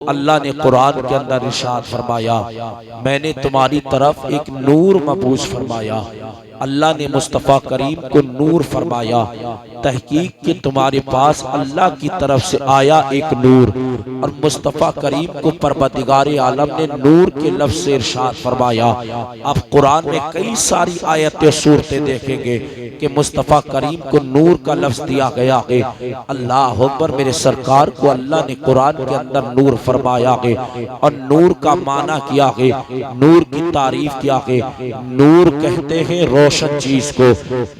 अल्लाह ने कुरान के अंदर इरशाद फरमाया, मैंने तुम्हारी तरफ एक नूर मबूस फरमाया। अल्लाह ने मुस्तफ़ा करीम को नूर फरमाया। तहकीक कि तुम्हारे पास अल्लाह की तरफ से आया एक नूर, और मुस्तफ़ा करीम को परवरदिगारे आलम ने नूर के लफ्ज़ से इरशाद फरमाया। आप कुरान में कई सारी आयतें सूरतें देखेंगे कि मुस्तफ़ा करीम को नूर का लफ्ज़ दिया गया है। अल्लाह अकबर, मेरे सरकार को अल्लाह ने कुरान के अंदर नूर फरमाया है और नूर का माना किया है, नूर की तारीफ किया है। नूर कहते हैं रोशन चीज को।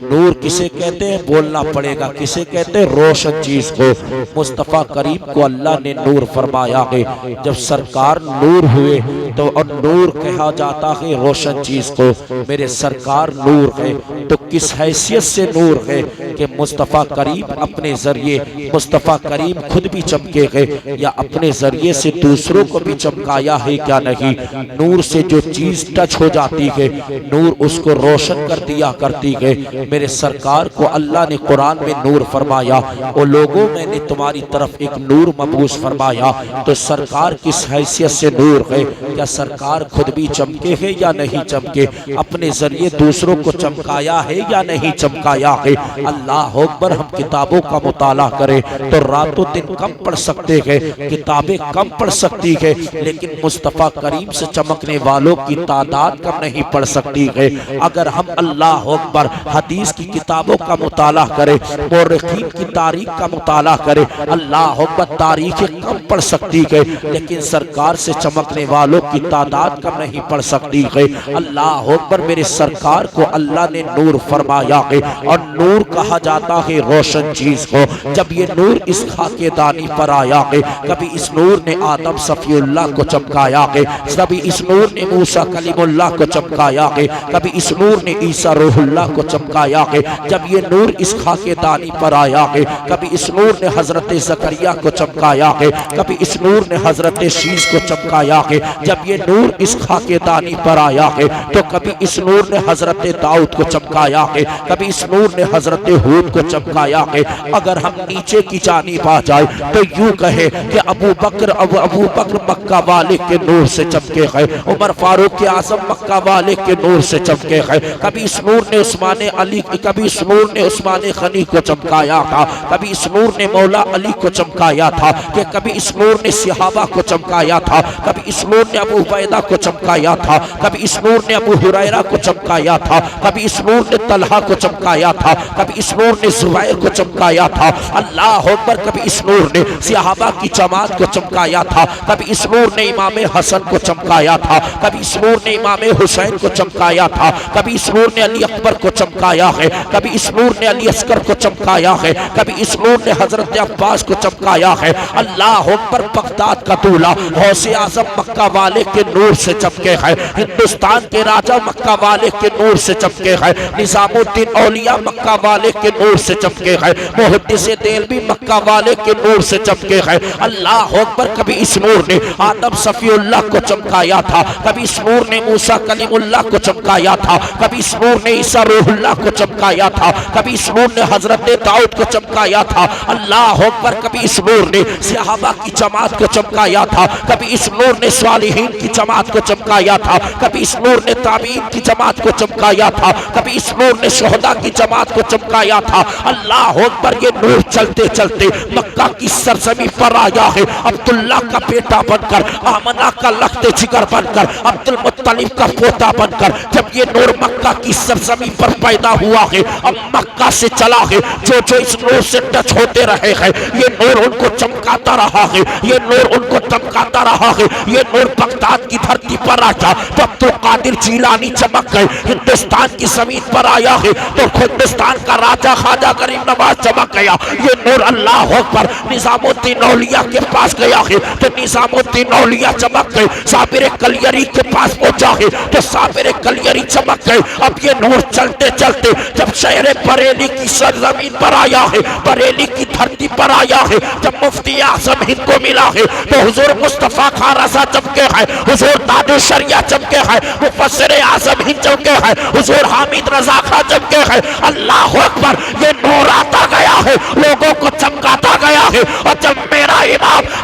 नूर किसे कहते हैं बोलना पड़ेगा, किसे कहते हैं रोशन चीज को। मुस्तफ़ा करीम को अल्लाह ने नूर फरमाया है। जब सरकार नूर हुए तो और नूर कहा जाता है रोशन चीज को। मेरे सरकार नूर है तो किस हैसियत से नूर है कि मुस्तफ़ा करीम अपने जरिए, मुस्तफ़ा करीम खुद भी चमके हैं या अपने जरिए से दूसरों को भी चमकाया है क्या नहीं। नूर से जो चीज टच हो जाती है नूर उसको रोशन कर दिया करती है। मेरे सरकार को अल्लाह ने कुरान में नूर फरमाया, ओ लोगों मैंने तुम्हारी तरफ एक नूर मबूस फरमाया। तो सरकार किस हैसियत से नूर है, क्या सरकार खुद भी चमके है या नहीं चमके, अपने जरिए दूसरों को चमकाया है या नहीं चमकाया है। अल्लाह अकबर, हम किताबों का मुताला करें तो रातों दिन कम पढ़ सकते हैं, किताबें कम पढ़ सकती है, लेकिन मुस्तफ़ा करीम से चमकने वालों की तादाद कम नहीं पढ़ सकती है। अगर हम अल्लाह अकबर हदीस की किताबों का मुताला करें, मुर्रिखीन की तारीख का मुताला करें, अल्लाह अकबर तारीखें कम पढ़ सकती है, लेकिन सरकार से चमकने वालों की तादाद कम नहीं पढ़ सकती है। अल्लाह अकबर, मेरे सरकार को अल्लाह ने नूर फरमाया है और नूर कहा जाता है रोशन चीज को। जब ये नूर इस खाकेदानी पर आया है, कभी इस नूर ने आदम सफीउल्लाह को चमकाया है, कभी इस नूर ने मूसा कलीमुल्लाह को चमकाया है, कभी इस नूर ने ईसा रूहुल्लाह को चमकाया है। जब ये नूर इस खाकेदानी पर आया है, कभी इस नूर ने हजरत ज़करिया को चमकाया है, कभी इस नूर ने हजरत शीश को चमकाया है। जब ये नूर इस खाकेदानी पर आया है तो कभी इस नूर ने हजरत दाऊद को चमकाया है, कभी इस नूर ने हजरत हूद को चमकाया है। अगर हम नीचे की जानिब आ जाए तो यूं कहे कि अबू बकर मक्का वाले के नूर से चमके है, उमर फारूक आजम मक्का वाले के नूर से चमके है। कभी इस नूर ने उस्मान अली, कभी इस नूर ने उस्मान गनी को चमकाया था, कभी इस नूर ने मौला अली को चमकाया था, कि कभी इस नूर ने सहाबा को चमकाया था, कभी इस नूर ने अबू उबैदा को चमकाया था, कभी इस नूर ने अबू हुरैरा को चमकाया था, कभी इस नूर ने तलहा को चमकाया था, कभी इस नूर ने जुबैर को चमकाया था। अल्लाह अकबर, कभी इस नूर ने सहाबा की जमात को चमकाया था, कभी इस नूर ने इमाम हसन को चमकाया था, कभी इस नूर ने इमाम हुसैन को चमकाया था, कभी इस नूर ने अली अकबर को चमकाया है, कभी इस नूर ने अली अस्कर को चमकाया है, कभी इस नूर ने हजरत अब्बास को चमकाया है। अल्लाह अकबर, बगदाद का दूल्हा गौसे आजम मक्का वाले के नूर से चमके है, हिंदुस्तान के राजा मक्का वाले के नूर से चमके है, निजामुद्दीन औलिया मक्का वाले के नूर से चमके है, मुहद्दिस देलवी मक्का वाले के नूर से चमके है। अल्लाह अकबर, कभी इस नूर ने आदम सफीउल्लाह को चमकाया था, कभी इस नूर ने मूसा कलीमुल्लाह को चमकाया था, कभी इस नूर ने ईसा रूहुल्लाह को चमकाया था, कभी इस नूर ने हजरत दाऊद को चमकाया था। अल्लाह अकबर, कभी इस नूर ने सहाबा की जमात को चमकाया था, कभी इस नूर ने सालिहीन की जमात को चमकाया था, कभी इस नूर ने ताबीन की जमात को चमकाया था, कभी इस नूर ने शुहदा की जमात को चमकाया था। अल्लाह अकबर, ये नूर चलते चलते मक्का की सरजमी पर आया है, अब्दुल्ला का बेटा बनकर, आमना का लख्ते जिगर बनकर, अब्दुल मुत्तलिब का पोता बनकर जब ये नूर मक्का की सरजमी पर पैदा हुआ है, अब मक्का से चला है, जो जो इस नूर से टच होते रहे हैं ये नूर उनको चमकाता रहा है, ये नूर उनको चमकाता रहा है। ये नूर बगदाद की धरती पर आया तो अब्दुल कादिर जीलानी चमक गए, हिंदुस्तान की जमीन पर आया है तो हिंदुस्तान का राजा ख्वाजा गरीब नवाज चमक गया। ये नूर अल्लाह अकबर निजामुद्दीन औलिया के पास गया है तो निजामुद्दीन औलिया चमक गए, साबिर कलियरी के पास पहुंचा है तो साबिर कलियरी चमक गए। अब ये नूर चलते चलते जब शहर बरेली की सरजमीन पर आया है, बरेली की धरती पर आया है, जब मुफ्ती आजम हिंद को मिला है तो हुजूर मुस्तफा खान रजा चमके है, हुजूर दादू शरिया चमके है, मुफस्सिर आजम हिंद चमके है, हुजूर हामिद रजा खान चमके हैं। अल्लाह अकबर, ये नूर आता गया है, लोगों को चमकाता गया है। और जब मेरा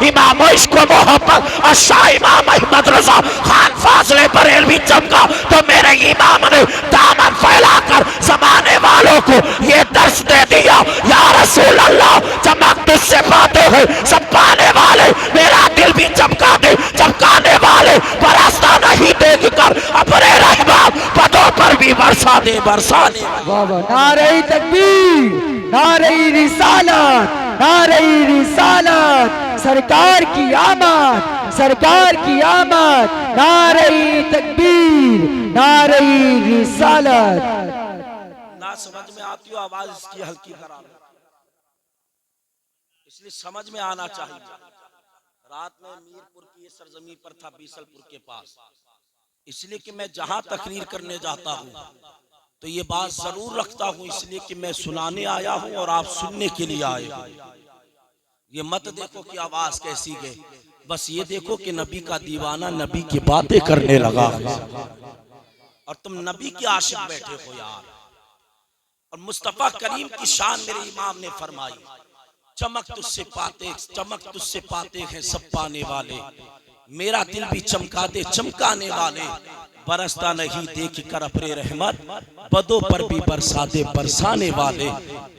इमाम इश्क व मोहब्बत शाह इमाम अहमद रजा खान फाजले बरेलवी चमका, तो मेरे इमाम ने दामन फैलाकर जमाने वालों को ये दर्श दे दिया, या रसूल अल्लाह, चमक तुझसे पाते हैं सब पाने वाले, मेरा दिल भी चमका दे चमकाने वाले, बरसता नहीं देख कर अपने रहमान पदों पर भी बरसा दे बरसा दे। नारे तकबीर, नारे रिसालत, नारे रिसालत, सरकार की आमद, सरकार की आमद, नारे तकबीर, नारे रिसालत। ना समझ में आती हो आवाज इसकी हल्की करा, इसलिए समझ में आना चाहिए। रात में मीरपुर की ये सरजमी पर था, बीसलपुर के पास, इसलिए कि मैं जहां तकरीर करने जाता हूं तो ये बात जरूर रखता हूं, इसलिए कि मैं सुनाने आया हूं और आप सुनने के लिए आए हो। ये मत देखो कि आवाज कैसी गई, बस ये देखो कि नबी का दीवाना नबी की बातें करने लगा और तुम नबी के आशिक बैठे हो यार। और मुस्तफा करीम की शान मेरे इमाम ने फरमाई, चमक तुझसे पाते हैं सब पाने वाले, मेरा दिल भी चमका दे चमकाने वाले, बरसता नहीं देख कर अपने रहमत, बदों पर भी बरसा दे बरसाने वाले।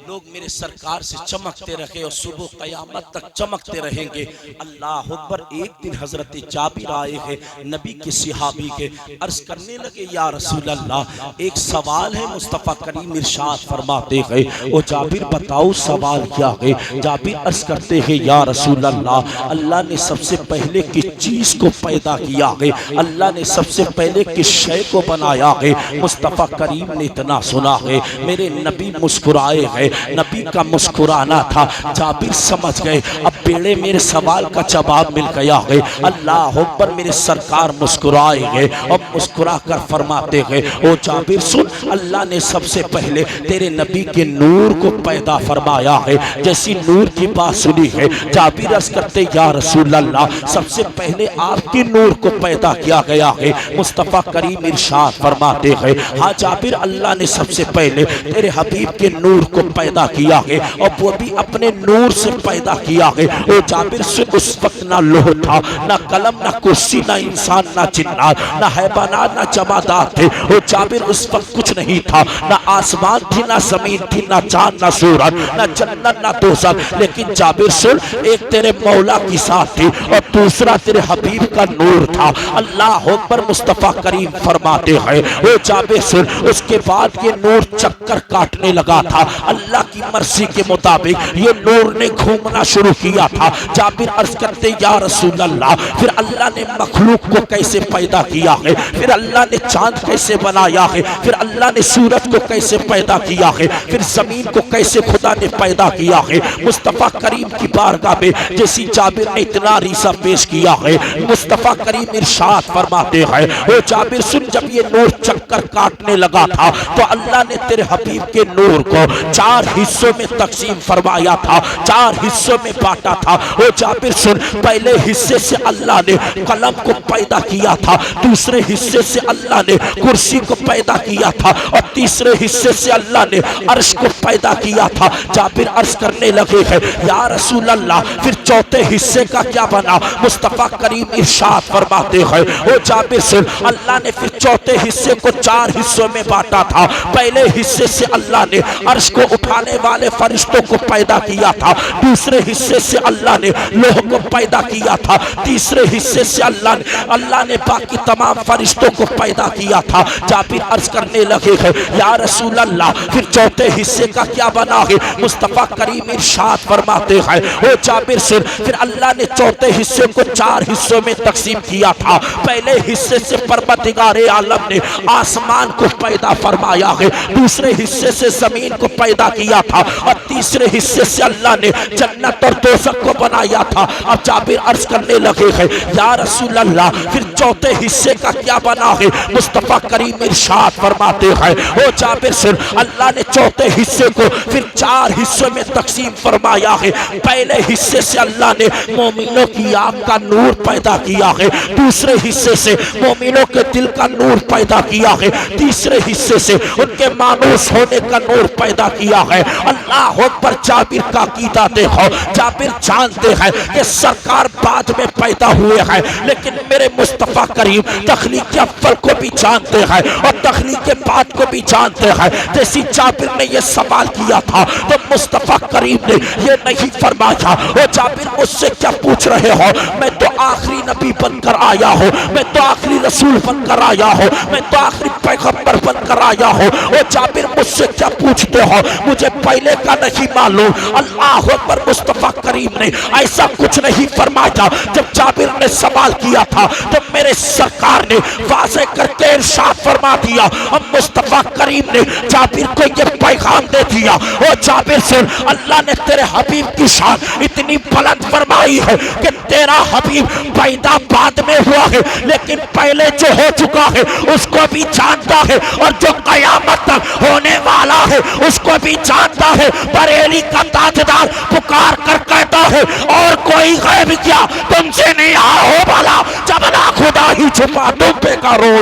लोग मेरे सरकार से चमकते रहे और सुबह क़यामत तक चमकते रहेंगे। अल्लाह अकबर। एक दिन हजरत जाबिर आए हैं नबी के सिहाबी के, अर्ज करने लगे, या रसूल अल्लाह, एक सवाल है। मुस्तफ़ा करीम इरशाद फरमाते हैं, ओ जाबिर बताओ सवाल क्या है। जाबिर अर्ज करते हैं, या रसूल अल्लाह, अल्लाह ने सबसे पहले किस चीज को पैदा किया है, अल्लाह ने सबसे पहले किस शय को बनाया है। मुस्तफ़ा करीम ने इतना सुना है, मेरे नबी मुस्कुराए हैं, नबी का मुस्कुराना था। जाबिर समझ गए अब बेड़े मेरे सवाल का जवाब मिल गया है। अल्लाह अकबर। मेरे सरकार मुस्कुराए गए और मुस्कुरा कर फरमाते गए, ओ जाबिर सुन, अल्लाह ने सबसे पहले तेरे नबी के नूर को पैदा फरमाया है। जैसी नूर की बात सुनी है, जाबिर अर्ज करते, या रसूल अल्लाह, सबसे पहले आपके नूर को पैदा किया गया है। मुस्तफ़ा करीम इरशाद फरमाते हैं, हाँ जाबिर, अल्लाह ने सबसे पहले तेरे हबीब के नूर को पैदा किया है और वो भी अपने नूर से पैदा किया है। ओ जाबिर से उस वक्त ना लोह था, ना कलम, ना कुर्सी, ना इंसान, ना जिन्नात, ना हैवानात, ना जमादात थे। ओ जाबिर उस वक्त कुछ नहीं था, ना आसमान थी, ना जमीन थी, ना चांद, ना सूरज, ना जन्नत, ना दोज़ख। लेकिन जाबिर सुन, एक तेरे मौला की साथ थी और दूसरा तेरे हबीब का नूर था। अल्लाह अकबर। मुस्तफ़ा करीम फरमाते हैं, ओ जाबिर सुन, उसके बाद ये नूर चक्कर काटने लगा था। अल्लाह की मर्जी के मुताबिक ये नूर ने घूमना शुरू किया था। जाबिर अर्ज करते, या रसूल अल्लाह, फिर अल्लाह ने मखलूक को कैसे पैदा किया है, फिर अल्लाह ने चांद कैसे बनाया है, फिर अल्लाह ने सूरज को कैसे पैदा किया है, फिर जमीन को कैसे खुदा ने पैदा किया है। मुस्तफ़ा करीम की बारगाह में जैसी जाबिर ने इतना रीसा पेश किया है, मुस्तफ़ा करीम इरशाद फरमाते हैं, ओ जाबिर सुन, जब ये नूर चक्कर काटने लगा था तो अल्लाह ने तेरे हबीब के नूर को 4 हिस्सों में तकसीम फरमाया था, 4 हिस्सों में बांटा था। ओ जाबिर सुन, पहले हिस्से से अल्लाह ने कलम को पैदा किया था, दूसरे हिस्से से अल्लाह ने कुर्सी को पैदा किया था और तीसरे हिस्से से अल्लाह ने अर्श को पैदा किया था। जाबिर अर्ज करने लगे हैं, या रसूल अल्लाह, फिर चौथे हिस्से का क्या बना। मुस्तफ़ा करीम इरशाद फरमाते हैं, ओ जाबिर सुन, अल्लाह ने फिर चौथे हिस्से को 4 हिस्सों में बांटा था। पहले हिस्से से अल्लाह ने अर्श को उठाने वाले फरिश्तों को पैदा किया था, दूसरे हिस्से से अल्लाह ने लोह को पैदा किया था, तीसरे हिस्से से अल्लाह ने बाकी तमाम फरिश्तों को पैदा किया था। जाबिर अर्ज करने लगे हैं, या रसूल अल्लाह, फिर चौथे हिस्से का क्या बना है। मुस्तफ़ा करीम इरशाद फरमाते हैं, ओ जाबिर सुन, फिर अल्लाह ने चौथे हिस्से को 4 हिस्सों में तकसीम किया था। पहले हिस्से से परवरदिगारे आलम ने आसमान को पैदा फरमाया है, दूसरे हिस्से से जमीन को पैदा किया था और तीसरे हिस्से से अल्लाह ने जन्नत और दोज़ख को बनाया था। अब जाबिर अर्ज करने लगे हैं, या रसूल अल्लाह, फिर चौथे हिस्से का क्या बना है। मुस्तफ़ा करीम इरशाद फरमाते हैं, ओ जाबिर सुन, अल्लाह ने चौथे हिस्से को फिर 4 हिस्सों में तकसीम फरमाया है। पहले हिस्से से अल्लाह ने मोमिनों की आँख का नूर पैदा किया है, दूसरे हिस्से से मोमिनों के दिल का नूर पैदा किया है, तीसरे हिस्से से उन के मानूस होने का नूर पैदा किया है। अल्लाह अकबर। जाबिर का कीदा देखो, जाबिर जानते हैं कि सरकार बाद में पैदा हुए हैं, लेकिन मेरे मुस्तफा करीम तखलीक अव्वल को भी जानते हैं और तखलीक बाद को भी जानते हैं। जैसी जाबिर ने यह सवाल किया था तो मुस्तफा करीम ने यह नहीं फरमाया ओ जाबिर मुझसे क्या पूछ रहे हो, मैं तो आखिरी नबी बनकर आया हूँ, मैं तो आखिरी रसूल बनकर आया हूँ, मैं तो आखिरी पैगंबर बनकर आया हूँ। ओ जाबिर मुझसे क्या पूछते हो, मुझे पहले का नहीं मालूम। अल्लाह अकबर। मुस्तफा करीम ने ऐसा कुछ नहीं फरमाया। जब जाबिर ने सवाल किया था तो मेरे सरकार ने वाज़े करके इरशाद फरमा दिया और मुस्तफा करीम ने जाबिर को यह पैगाम दे दिया ओ जाबिर सुन, अल्लाह ने तेरे हबीब की शान इतनी बुलंद फरमाई है कि तेरा हबीब पैदा बाद में हुआ है, लेकिन पहले जो हो चुका है उसको भी जानता है और जो कयामत तक होने वाला है उसको भी जानता है। बरेली का ताजदार पुकार कर कहता है और कोई गैब क्या तुमसे नहीं आओ भला, जब ना खुदा ही छुपा तुम पे करो।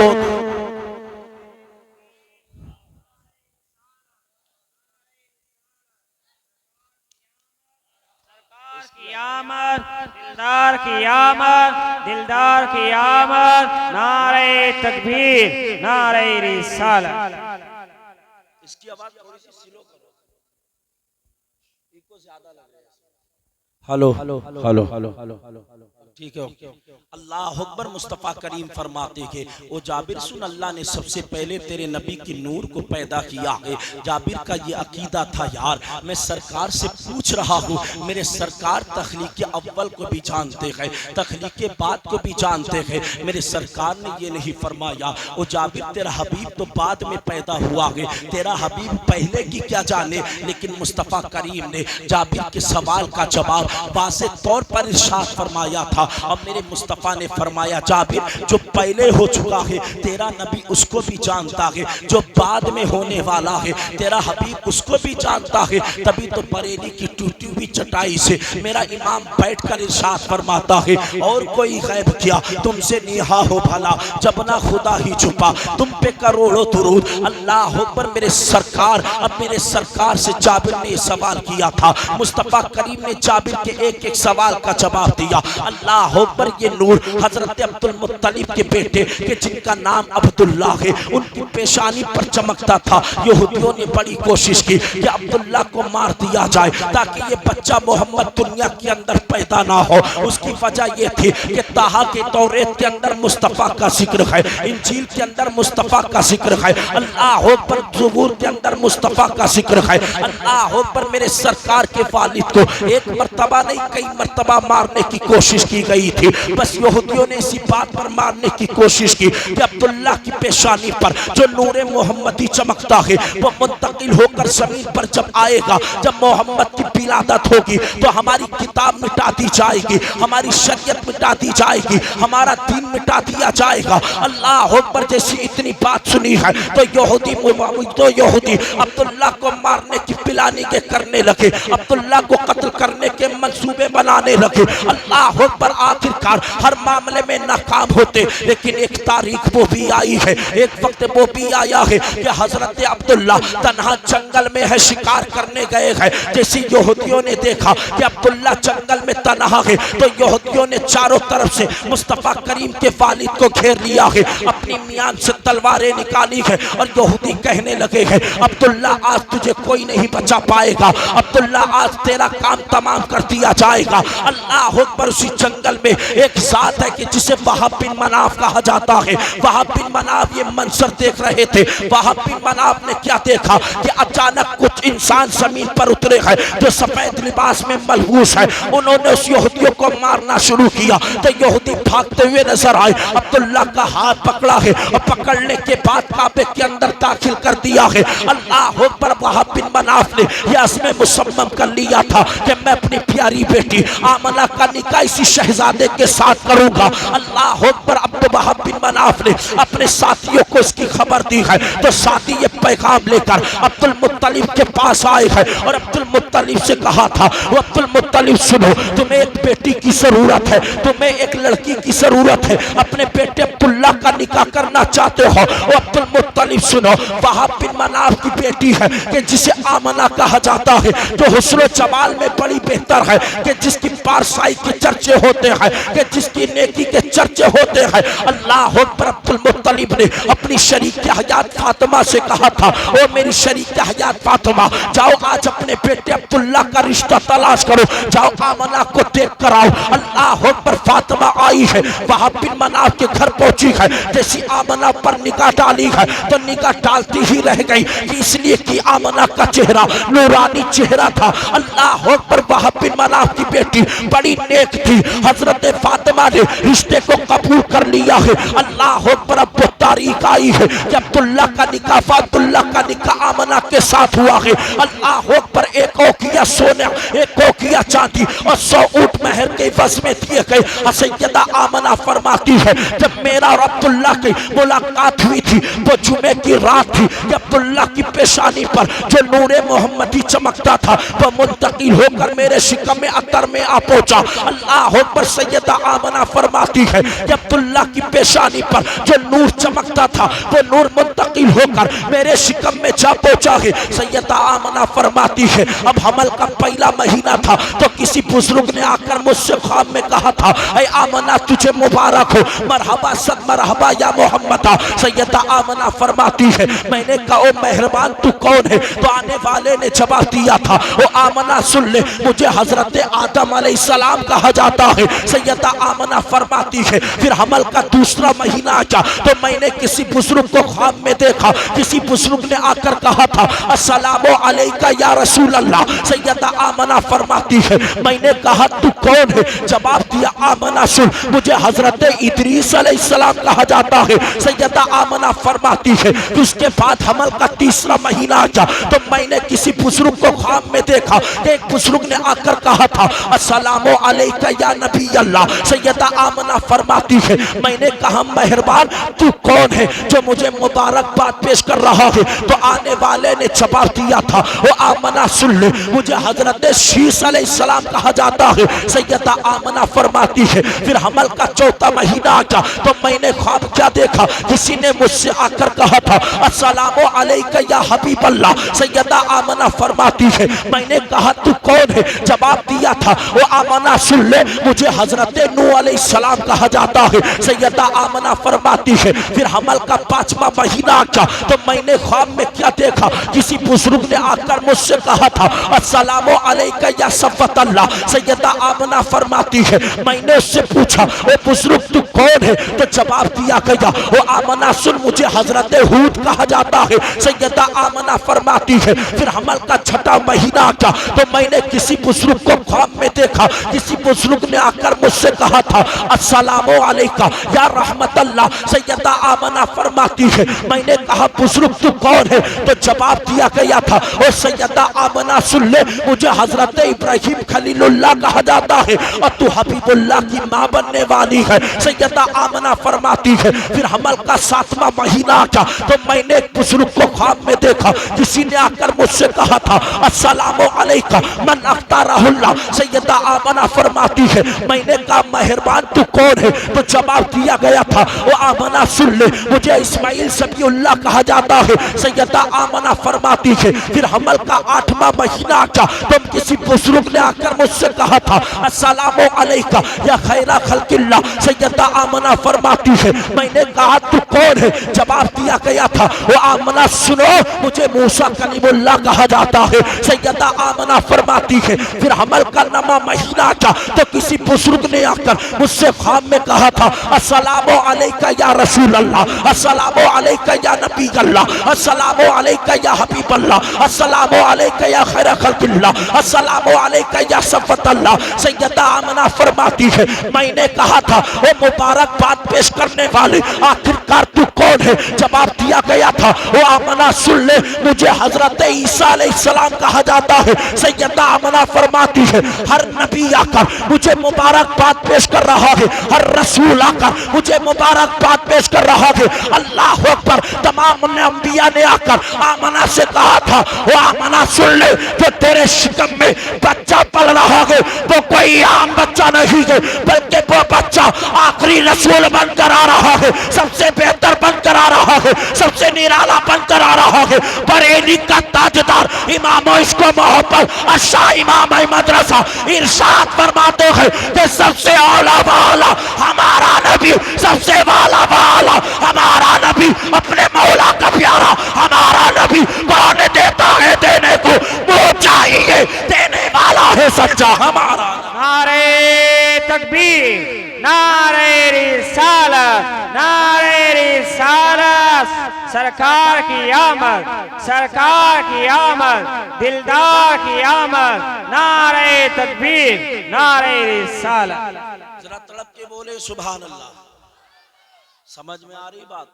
दिलदार की आमद, दिलदार की आमद, नारे तकबीर, नारे रिसालत। इसकी आवाज थोड़ी सी स्लो करो, इको ज्यादा लग रहा है। Hello hello hello hello hello, ठीक है। अल्लाह अकबर। मुस्तफ़ा करीम फरमाते के ओ जाबिर सुन, अल्लाह ने सबसे पहले तेरे नबी की नूर को पैदा किया है। जाबिर का ये अकीदा था यार, मैं सरकार से पूछ रहा हूँ, मेरे सरकार तखलीक अव्वल को भी जानते हैं, तखलीक बाद को भी जानते हैं। मेरे सरकार ने ये नहीं फरमाया ओ जाबिर तेरा हबीब तो बाद में पैदा हुआ है, तेरा हबीब पहले की क्या जाने। लेकिन मुस्तफ़ा करीम ने जाबिर के सवाल का जवाब वाज़े तौर पर इरशाद फरमाया था और मेरे मुस्तफ़ा ने फरमाया जाबिर जो पहले हो चुका है तेरा नबी उसको भी जानता है, जो बाद में होने वाला है तेरा हबीब उसको भी जानता है। तभी तो बरेली की टूटी हुई चटाई से मेरा इमाम बैठकर इरशाद फरमाता है और कोई गैब क्या तुमसे निहा हो भला, जब ना खुदा ही छुपा तुम पे करोड़ों दुरूद। अल्लाह अकबर। मेरे सरकार, अब मेरे सरकार से जाबिर ने सवाल किया था, मुस्तफ़ा करीम ने जाबिर के एक एक सवाल का जवाब दिया। अल्लाह अकबर। ये नूर हजरत अब्दुल मुत्तलिब के बेटे के जिनका नाम अब्दुल्ला है उनकी पेशानी पर चमकता था। यहूदियों ने बड़ी कोशिश की कि अब्दुल्ला को मार दिया जाए ताकि ये बच्चा मोहम्मद दुनिया के अंदर पैदा ना हो। उसकी वजह ये थी कि ताहा के तौरेत के अंदर मुस्तफ़ा का जिक्र है, इंजील के अंदर मुस्तफ़ा का जिक्र है, अल्लाह अकबर ज़बूर के अंदर मुस्तफ़ा का जिक्र है। अल्लाह अकबर। मेरे सरकार के वालिद को एक मर्तबा नहीं कई मर्तबा मारने की कोशिश की गई थी। बस यहूदियों ने इसी बात पर मारने की कोशिश की कि अब्दुल्ला की पेशानी पर जो नूरे मोहम्मदी चमकता है वो मुंतकिल होकर जमीन पर जब आएगा, जब मोहम्मद की विलादत होगी तो हमारी किताब मिटा दी जाएगी, हमारी शरीयत मिटा दी जाएगी, हमारा दीन मिटा दिया जाएगा। अल्लाह अकबर। जैसी इतनी बात सुनी है तो यहूदी अब्दुल्ला को मारने की पिलानी के करने लगे, अब्दुल्ला को कत्ल करने के मंसूबे बनाने लगे। अल्लाह अकबर। आखिरकार हर मामले में नाकाम होते, लेकिन एक तारीख वो भी आई है, एक वक्त वो भी आया है कि हजरत अब्दुल्ला तन्हा जंगल में है, शिकार करने गए हैं। जैसे यहूदियों ने देखा कि अब्दुल्ला जंगल में तन्हा है तो यहूदियों ने चारों तरफ से मुस्तफ़ा करीम के वालिद को घेर लिया है, अपनी मियान से तलवारें निकाली है और यहूदी कहने लगे हैं अब्दुल्ला आज तुझे कोई नहीं बचा पाएगा, अब्दुल्ला आज तेरा काम तमाम कर दिया जाएगा। अल्लाह अकबर। उसी जंगल में एक जात है कि जिसे वहाब बिन मनाफ कहा जाता है। वहाब बिन मनाफ ये मंजर देख रहे थे। वहाब बिन मनाफ ने क्या देखा कि अचानक कुछ इंसान जमीन पर उतरे हैं जो सफेद लिबास में मलबूस है। उन्होंने उस यहूदियों को मारना शुरू किया तो यहूदी भागते हुए नजर आए, अब्दुल्ला का हाथ पकड़ा है और पकड़ने के बाद काबे के अंदर दाखिल कर दिया है। अल्लाह अकबर। वहाब बिन मनाफ ने यह असम मुसम्मम कर लिया था कि मैं अपनी प्यारी बेटी आमना का निकाह इसी शहजादे के साथ करूंगा। अल्लाह अकबर। अब तो वहाब बिन मनाफ ने अपने साथियों को इसकी खबर दी है तो साथी ये पैगाम लेकर अब्दुल मुत्तलिब के पास आए हैं और अब्दुल मुत्तलिब से कहा था वो अब्दुल मुत्तलिब सुनो, तुम्हें एक बेटी की जरूरत है, तुम्हें एक लड़की की जरूरत है, अपने बेटे अब्दुल्ला का निकाह करना चाहते हो, अब्दुल मुत्तलिब सुनो, वहाब बिन मनाफ की बेटी है कि जिसे आमना कहा जाता है, जो हुस्न जमाल में बड़ी बेहतर है, कि जिसकी पारसाई के चर्चे होते हैं, कि जिसकी नेकी के चर्चे होते हैं। अल्लाह अकबर। अब्दुल मुत्तलिब ने अपनी शरीक हयात फातिमा से कहा था, ओ मेरी शरीक हयात फातिमा, जाओ आज अपने बेटे अब्दुल्ला का रिश्ता तलाश करो, जाओ आमना को देख कर आओ। अल्लाह अकबर। फातिमा आई है, वहाब बिन मनाफ के घर पहुंची है, जैसी आमना पर निगाह डाली है तो निगाह डालती ही रह गई, इसलिए कि आमना का चेहरा नूरानी चेहरा था। अल्लाह अकबर। वहाब बिन मनाफ की बेटी बड़ी नेक थी, हजरत फातिमा ने रिश्ते को कबूल कर लिया है। अल्लाह अकबर। अब वो तारीख आई है कि अब्दुल्ला का निकाह फातुल्ला का निकाह आमना के साथ हुआ है। अल्लाह अकबर। एक औकिया सोना, एक औकिया चांदी और 100 ऊंट महर के वज़ में दिए गए। सैयदा आमना फरमाती है, जब मेरा और अब्दुल्ला की मुलाकात हुई थी वो जुमे की रात थी कि अब्दुल्ला की पेशानी पर जो नूरे मोहम्मदी चमकता था वह मुंतकिल होकर मेरे शिकम में अतर में आ पहुंचा। अल्लाह अकबर। सैयदा आमना फरमाती है कि अब्दुल्ला की पेशानी पर जो नूर चमकता था वो नूर मुंतकिल होकर मेरे शिकम में जा पहुंचा है। सैयदा आमना फरमाती है, अब हमल का पहला महीना था तो किसी बुजुर्ग ने आकर मुझसे ख्वाब में कहा था, ऐ आमना तुझे मुबारक हो, मरहबा सद मरहबा या मोहम्मद। सैयदा आमना फरमाती है, मैंने कहा ओ मेहरबान तू कौन है? तो आने वाले ने जवाब दिया था, ओ आमना सुन ले, मुझे हजरत आदम अलैहिस्सलाम कहा जाता है। सैयदा आमना फरमाती है, फिर हमल का दूसरा महीना आया तो मैंने किसी बुजुर्ग को ख्वाब में देखा, किसी बुजुर्ग ने आकर कहा था, अस्सलामु अलैका या रसूल अल्लाह। सैयदा आमना फरमाती है, मैंने कहा तू कौन है? जवाब दिया, आमना सुन, मुझे हजरत इदरीस अलैहिस्सलाम कहा जाता है। सैयदा आमना फरमाती है, उसके बाद हमल का तीसरा महीना आया तो मैंने किसी बुजुर्ग को ख्वाब में देखा, एक बुजुर्ग ने आकर कहा था, अस्सलामु अलैका या नबी अल्लाह। सैयदा आमना फरमाती है, मैंने कहा मेहरबान तू कौन है जो मुझे मुबारकबाद पेश कर रहा है? तो आने वाले ने जवाब दिया था, वो आमना सुन ले, मुझे हजरत शीस अलैहिस्सलाम कहा जाता है। सैयदा आमना फरमाती है, फिर हमल का चौथा महीना आया तो मैंने ख्वाब क्या देखा, किसी ने मुझसे आकर कहा था, अस्सलामु अलैका या हबीब अल्लाह। सैयदा आमना फरमाती है, मैंने कहा तू कौन है? जवाब दिया था, वो आमना सुन ले, मुझे हजरत नूह अलैहिस्सलाम कहा जाता है। सैयदा आमना फरमाती है, फिर हमल का 5वां महीना आया तो मैंने ख्वाब में क्या देखा, किसी बुजुर्ग ने आकर मुझसे कहा था, अस्सलामु अलैका या सफ़त अल्लाह। सैयदा आमना फरमाती है, मैंने उससे पूछा, वो बुजुर्ग तू कौन है? तो जवाब दिया गया, वो आमना सुन, मुझे हजरत हूद कहा जाता है। सैयदा आमना फरमाती है, फिर हमल का 6वां महीना आया तो मैंने किसी बुजुर्ग को ख्वाब में देखा, किसी बुजुर्ग ने आकर मुझसे कहा था, अस्सलामु अलैका या रहमत अल्लाह। सैयदा आमना फरमाती है, मैंने कहा बुजुर्ग तू कौन है? तो जवाब दिया गया था, और सैयदा आमना सुन ले, मुझे हजरत इब्राहिम खलीलुल्लाह कहा जाता है और तू हबीबुल्लाह की माँ बनने वाली है। सैयदा आमना फरमाती है, फिर हमल का 7वां महीना आया तो मैंने एक बुजुर्ग को ख्वाब में देखा, किसी ने आकर मुझसे कहा था, अस्सलामु अलैका मन अख्तारहुल्लाह। सैयदा आमना फरमाती है, मैंने कहा मेहरबान तू कौन है? तो जवाब दिया गया था, वो आमना सुन ले, मुझे इस्माइल सबियुल्लाह कहा जाता है। सैयदा आमना फरमाती है, फिर हमल का 8वां महीना आया तो किसी बुजुर्ग ने आकर मुझसे कहा था, अस्सलामु अलैका या खैरा खल्किल्लाह। सैयदा आमना फरमाती है, मैंने कहा तू कौन है? जवाब दिया गया था, वो आमना सुनो, मुझे मूसा कलीमुल्लाह कहा जाता है। सैयदा आमना फरमाती है, फिर हमल का 9वां महीना आया तो किसी बुजुर्ग ने आकर मुझसे ख्वाब में कहा था, अस्सलामु अलैका या रसूल अल्लाह, अस्सलामु अलैका या नबी अल्लाह, अस्सलामु अलैका या हबीब अल्लाह, अस्सलामु अलैका या खैर खल्किल्लाह, अस्सलामु अलैका या सफ़त अल्लाह। सैयदा आमना फरमाती है, मैंने कहा था, वो मुबारकबाद पेश करने वाले आखिरकार परवरदिगार तू कौन है? जवाब दिया गया था, वो आमना सुन ले, मुझे हजरत ईसा अलैहिस्सलाम कहा जाता है। सैयदा आमना फरमाती है, हर नबी आकर मुझे मुबारकबाद पेश कर रहा है, हर रसूल आकर मुझे मुबारकबाद पेश कर रहा है। अल्लाह अकबर। तमाम अंबिया ने आकर आमना से कहा था, वो आमना सुन ले, जो तेरे शिकम में बच्चा पल रहा है वो कोई आम बच्चा नहीं है, बल्कि वो बच्चा आखिरी रसूल बनकर आ रहा है, सबसे बेहतर बनकर आ रहा है, सबसे निराला बनकर आ रहा है, बरेली का ताजदार इमाम इसको मोहब्बत अच्छा इमाम मदरसा इरशाद फरमाते हैं कि सबसे औला वाला हमारा नबी, सबसे वाला वाला हमारा नबी, अपने मौला का प्यारा हमारा नबी। कौन देता है देने को, वो चाहिए देने वाला है सच्चा हमारा। नारे तकबीर, नारे रिसालत, नारे रिसालत। सरकार की आमद, सरकार की आमद, दिलदार की आमद। नारे तकबीर, नारे रिसालत। जरा तड़प के बोले सुभान अल्लाह। समझ में आ रही बात?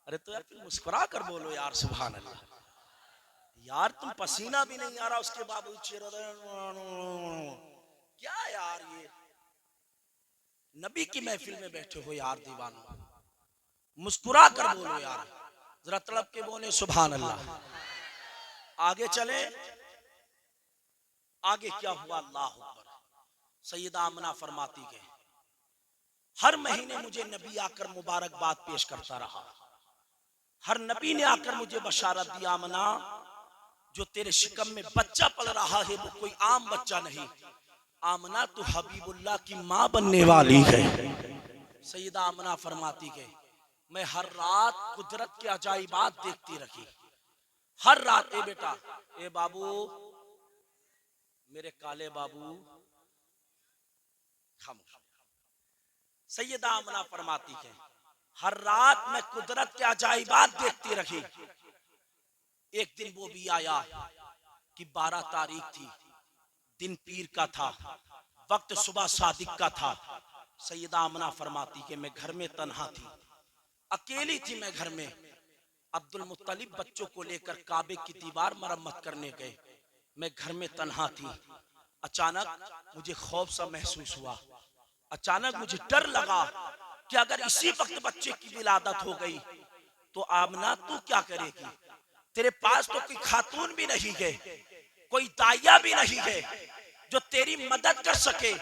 अरे तो यार मुस्कुरा कर बोलो यार सुभान अल्लाह। यार तुम पसीना भी नहीं आ रहा उसके बावजूद क्या यार, ये नबी की महफिल में बैठे हो यार दीवानो, मुस्कुरा कर बोलो यार, जरा तड़प के बोले सुभान अल्लाह। आगे चले, आगे क्या हुआ? अल्लाह अकबर। सैयदा आमना फरमाती है, हर महीने मुझे नबी आकर मुबारकबाद पेश करता रहा, हर नबी ने आकर मुझे बशारत दी, आमना जो तेरे शिकम में बच्चा पल रहा है वो कोई आम बच्चा नहीं, आमना तू हबीबुल्लाह की माँ बनने वाली है। सैयदा आमना फरमाती है, मैं हर रात कुदरत के अजाइबात देखती रही, हर रात। ए बेटा, ए बाबू, मेरे काले बाबू, खामोश। सैयदा आमना फरमाती है, हर रात मैं कुदरत के अजाइबात देखती रही। एक दिन वो भी आया कि 12 तारीख थी, दिन पीर का था, वक्त सुबह सादिक का था। सैयदा आमना फरमाती कि मैं घर में तन्हा थी, अकेली थी मैं घर में। अब्दुल मुत्तलिब बच्चों को लेकर काबे की दीवार मरम्मत करने गए, मैं घर में तन्हा थी। अचानक मुझे खौफ सा महसूस हुआ, अचानक मुझे डर लगा कि अगर इसी वक्त बच्चे की विलादत हो गई तो आमना तू क्या करेगी? तेरे पास तो कोई खातून भी नहीं है, कोई दाइया भी नहीं है जो तेरी मदद कर सके।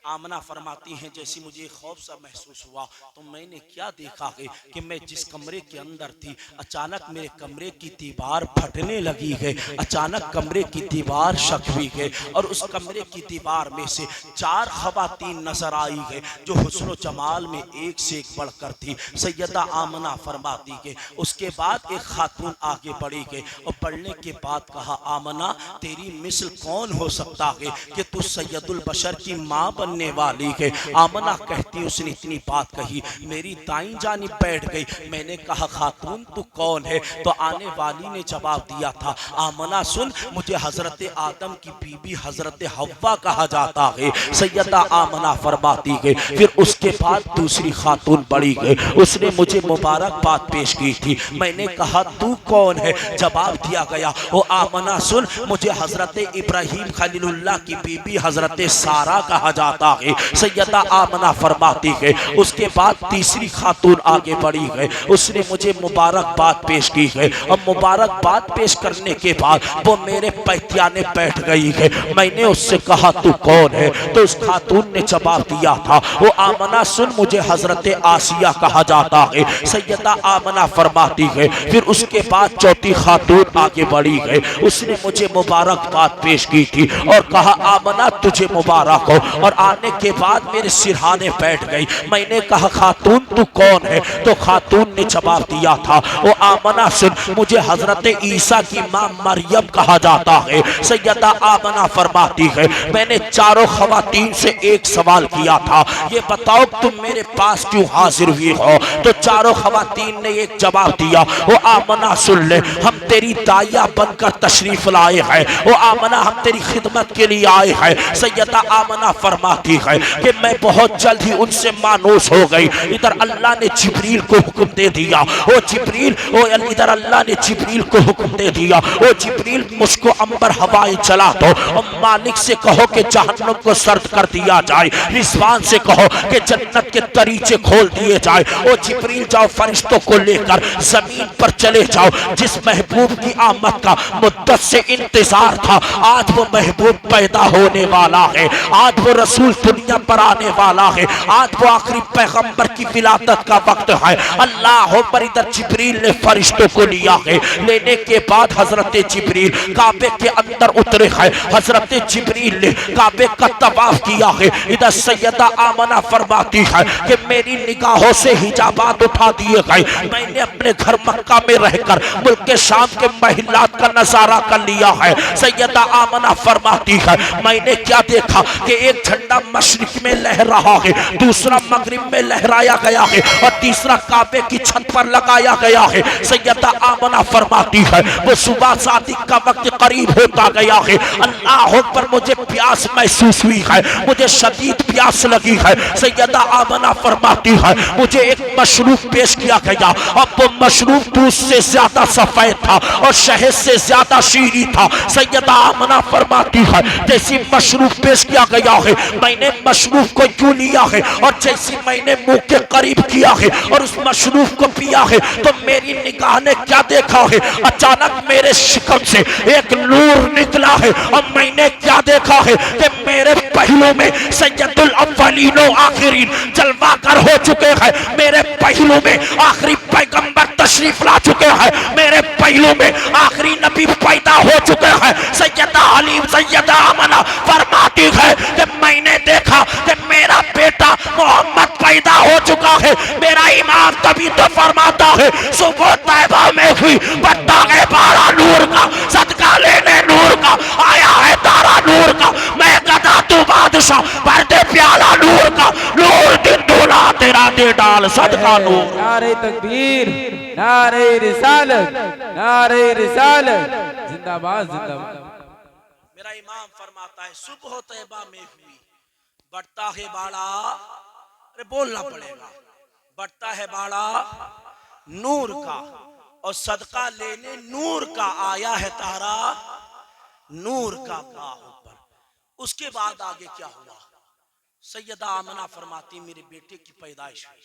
आमना फरमाती हैं, जैसे मुझे खौफ सा महसूस हुआ तो मैंने क्या देखा है कि मैं जिस कमरे के अंदर थी अचानक मेरे कमरे की दीवार फटने लगी है, अचानक कमरे की दीवार शक हुई है और उस कमरे की दीवार में से 4 खवातीन नजर आई है जो हुस्न जमाल में एक से एक बढ़कर थी। सैयदा आमना फरमाती है, उसके बाद एक खातून आगे बढ़ी गई और बढ़ने के बाद कहा, आमना तेरी मिसल कौन हो सकता है कि तू सैयदुल बशर की माँ बनने वाली है। आमना कहती, उसने इतनी बात कही, मेरी दाईं जानिब बैठ गई। मैंने कहा, खातून तू कौन है? तो आने वाली ने जवाब दिया था, आमना सुन, मुझे हजरत आदम की बीबी हजरत हव्वा कहा जाता है। सैयदा आमना फरमाती है, फिर उसके बाद दूसरी खातून बढ़ी गई, उसने मुझे मुबारकबाद पेश की थी। मैंने कहा, तू कौन है? जवाब दिया गया, ओ आमना सुन, मुझे हजरत इब्राहिम खलीलुल्लाह की बीबी हजरत सारा कहा जाता है। सैयदा आमना फरमाती है, उसके बाद तीसरी खातून आगे बढ़ी है, उसने मुझे मुबारकबाद पेश की है और मुबारकबाद पेश करने के बाद वो मेरे पैतियाने बैठ गई है। मैंने उससे कहा, तू कौन है? तो उस खातून ने जवाब दिया था, वो आमना सुन, मुझे हजरत आसिया कहा जाता है। सैयदा आमना फरमाती है, फिर उसके बाद चौथी खातून आगे बढ़ी है, उसने मुझे मुबारकबाद पेश की थी और कहा, आमना तुझे मुबारक हो, और आने के बाद मेरे सिरहाने बैठ गई। मैंने कहा, खातून तू कौन है? तो खातून ने जवाब दिया था, वो आमना सुन, मुझे हजरत ईसा की मां मरियम कहा जाता है। सैयदा आमना फरमाती है, मैंने चारों खवातीन से एक सवाल किया था, ये बताओ तुम मेरे पास क्यों हाजिर हुई हो? तो चारों खवातीन ने एक जवाब दिया, वो आमना सुन ले, हम तेरी दाइया बनकर तशरीफ लाए हैं, वो आमना हम तेरी खिदमत के लिए आए हैं। सैयदा आमना फरमाती फरमाती है कि मैं बहुत जल्द ही उनसे मानूस हो गई। इधर अल्लाह ने जिब्रील को हुक्म दे दिया, ओ जिब्रील, ओ इधर अल्लाह ने जिब्रील को हुक्म दे दिया, ओ जिब्रील मुझको अंबर हवाएं चला दो और मालिक से कहो कि जहन्नम को सर्द कर दिया जाए, रिजवान से कहो कि जन्नत के दरीचे खोल दिए जाए। ओ जिब्रील जाओ फरिश्तों को लेकर जमीन पर चले जाओ, जिस महबूब की आमद का मुद्दत से इंतजार था, आज वो महबूब पैदा होने वाला है, आज वो रसूल दुनिया पर आने वाला है, आज वो आखिरी पैगंबर की विलादत का वक्त है। अल्लाह पर इधर जिब्रील ने फरिश्तों को लिया है। लेने के बाद हजरत जिब्रील काबे के अंदर उतरे हैं। हजरत जिब्रील ने काबे का तवाफ किया है। इधर सैयदा आमना फरमाती है कि मेरी निगाहों से हिजाबात उठा दिए गए। मैंने अपने घर मक्का में रहकर मुल्क के शाम के महिलात का नजारा कर लिया है। सैयदा आमना फरमाती है मैंने क्या देखा कि एक झंडा मशरिक में लहर रहा है, दूसरा मगरिब में लहराया गया है और तीसरा काबे की छत पर लगाया गया है। सैयदा आमना फरमाती है वो सुबह सादिक का वक्त करीब होता गया है। अल्लाह पर मुझे प्यास महसूस हुई है, मुझे शदीद प्यास लगी है। सैयदा आमना फरमाती है मुझे एक मशरूब पेश किया गया, अब वो मशरूब दूध से ज्यादा सफेद था और शहद से ज्यादा शीरी था। सैयदा आमना फरमाती है जैसी मशरूब पेश किया गया है, मैंने मशरूब को यूं लिया है और जैसी मैंने मुंह के करीब किया है और उस मशरूब को पिया है तो मेरी निगाह ने क्या देखा है, अचानक मेरे शिकम से एक नूर निकला है और मैंने क्या देखा है कि मेरे पहलू में सैयदुल अव्वलीन व आखिरीन जलवा कर हो चुके हैं। मेरे पहलू में आखिरी पैगंबर तशरीफ ला चुके हैं, मेरे पहलू में आखिरी नबी पैदा हो चुके हैं। सैयदा हलीम सैयदा आमना फरमाती है कि मैंने देखा कि मेरा बेटा मोहम्मद पैदा हो चुका है। मेरा इमाम तभी तो फरमाता है सुबह तैबा में हुई बत्ता है बारा नूर का, सदका लेने नूर का आया है तारा नूर का, मैं गदा तू बादशाह भर दे प्याला नूर का, नूर दिन दूल्हा तेरा दे डाल सदका नूर। नारे तकबीर, नारे रिसालत, नारे रिसालत, जिंदाबाद जिंदाबाद। मेरा इमाम फरमाता है सुबह तैबा में हुई बढ़ता है बाड़ा, अरे बोलना पड़ेगा, बढ़ता है बाड़ा नूर का और सदका लेने नूर का आया है तारा नूर का ऊपर। उसके बाद आगे क्या हुआ, सैयदा आमना फरमाती मेरे बेटे की पैदाइश हुई।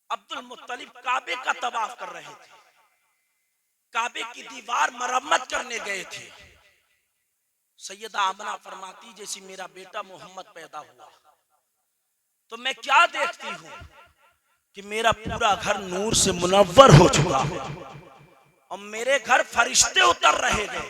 अब्दुल मुत्तलिब काबे का तवाफ कर रहे थे, काबे की दीवार मरम्मत करने गए थे। सैयदा आमना फरमाती जैसे मेरा बेटा मोहम्मद पैदा हुआ तो मैं क्या देखती हूँ कि मेरा पूरा घर नूर से मुनव्वर हो चुका है और मेरे घर फरिश्ते उतर रहे हैं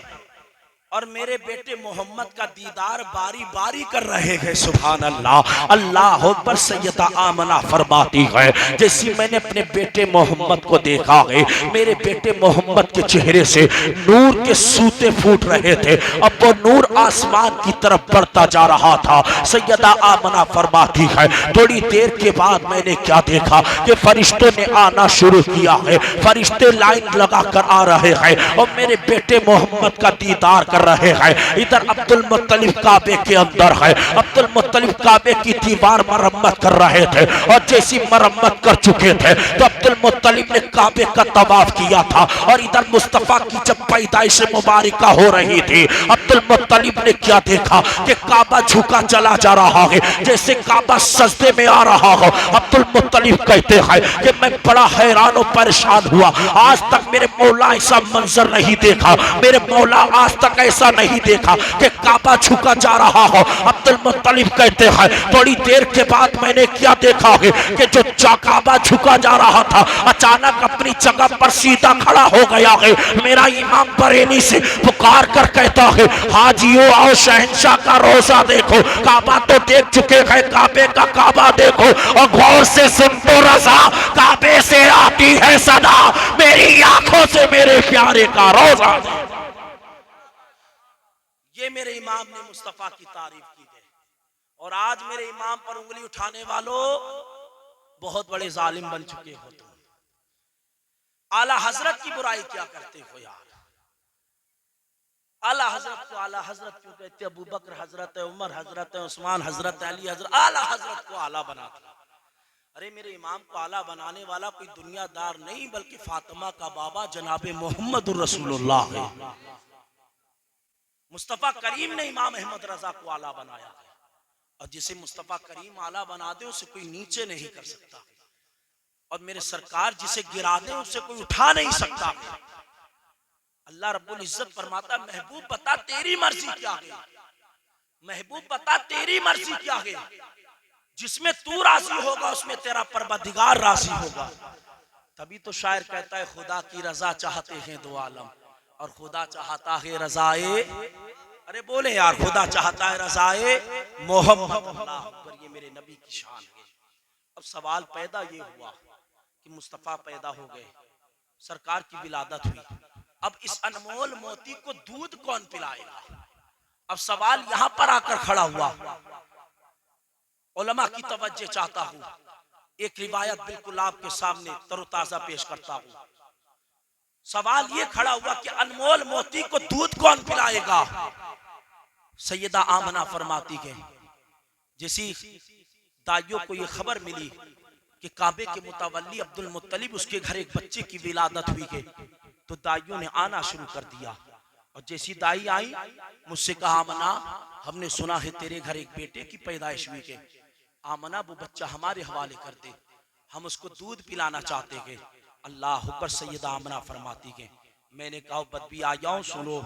और मेरे बेटे मोहम्मद का दीदार बारी बारी कर रहे हैं। सुभान अल्लाह, अल्लाह पर सैयदा आमना फरमाती है जैसी मैंने अपने बेटे मोहम्मद को देखा है, मेरे बेटे मोहम्मद के चेहरे से नूर के सूते फूट रहे थे, अब वो नूर आसमान की तरफ बढ़ता जा रहा था। सैयदा आमना फरमाती है थोड़ी देर के बाद मैंने क्या देखा कि फरिश्तों ने आना शुरू किया है, फरिश्ते लाइन लगा कर आ रहे हैं और मेरे बेटे मोहम्मद का दीदार कर रहे हैं। इधर अब्दुल मुत्तलिब काबे के अंदर है, अब्दुल मुत्तलिब काबे की दीवार मरम्मत कर रहे थे और जैसी मरम्मत कर चुके थे तो अब्दुल मुत्तलिब ने काबे का तवाफ किया था और इधर मुस्तफा की जब पैदाइश मुबारका हो रही थी अब्दुल मुत्तलिब ने क्या देखा कि काबा झुका चला जा रहा है, जैसे काबा सजदे में आ रहा हो। अब्दुल मुत्तलिब कहते हैं कि मैं बड़ा हैरान और परेशान हुआ, आज तक मेरे मौला ऐसा मंजर नहीं देखा, मेरे मौला आज तक ऐसा नहीं देखा कि काबा झुका जा रहा हो। अब्दुल मुत्तलिब कहते हैं थोड़ी देर के बाद मैंने क्या देखा है कि जो काबा झुका जा रहा था अचानक अपनी जगह पर सीधा खड़ा हो गया है। मेरा इमाम बरेली से पुकार कर कहता है हाजियो आओ शहंशाह का रोजा देखो, काबा तो देख चुके हैं, काबे का काबा देखो और गौर से सुन तो रजा, काबे से आती है सदा, मेरी आंखों से मेरे प्यारे का रोजा। ये मेरे इमाम ने मुस्तफा की तारीफ की है और आज मेरे इमाम पर उंगली उठाने वालों बहुत बड़े जालिम बन चुके हो तुम। आला हजरत की बुराई क्या करते हो यार, आला हजरत को आला हजरत क्यों कहते? अबू बकर हजरत है, उमर हजरत है, उस्मान हजरत, अली हजरत, आला हजरत को आला बना दिया। अरे मेरे इमाम को आला बनाने वाला कोई दुनियादार नहीं बल्कि फातिमा का बाबा जनाबे मोहम्मद रसूलुल्लाह है। मुस्तफा करीम ने इमाम अहमद रजा को आला बनाया है, और जिसे मुस्तफा करीम आला बना दे उसे कोई नीचे नहीं कर सकता, और मेरे सरकार जिसे गिरा दे उसे कोई उठा नहीं सकता। अल्लाह रब्बुल इज्जत फरमाता, महबूब बता तेरी मर्जी क्या है, महबूब बता तेरी मर्जी क्या है, जिसमें तू राजी होगा उसमें तेरा परवरदिगार राजी होगा। तभी तो शायर कहता है, खुदा की रजा चाहते हैं दो आलम, और खुदा चाहता है रजाए, अरे बोले यार, खुदा चाहता है रजाए मोहम्मद। अल्लाह अकबर, ये मेरे नबी की शान है। अब सवाल पैदा ये हुआ कि मुस्तफा पैदा हो गए, सरकार की विलादत हुई, अब इस अनमोल मोती को दूध कौन पिलाएगा? अब सवाल यहां पर आकर खड़ा हुआ। उलमा की तवज्जो चाहता हूं, एक रिवायत बिल्कुल आपके सामने तरोताजा पेश करता हूं। सवाल ये खड़ा हुआ कि अनमोल मोती को दूध कौन पिलाएगा? सैयदा आमना फरमाती है, जैसी दाइयों को ये खबर मिली कि काबे के मुतवल्ली अब्दुल मुत्तलिब उसके घर एक बच्चे की विलादत हुई है, तो दाइयों ने आना शुरू कर दिया। और जैसी दाई आई, मुझसे कहा, आमना हमने सुना है तेरे घर एक बेटे की पैदाइश हुई है, आमना वो बच्चा हमारे हवाले कर दे, हम उसको दूध पिलाना चाहते हैं। अल्लाह अकबर, सैयदा आमना फरमाती है, मैंने कहा बदबी आ जाऊं, सुनो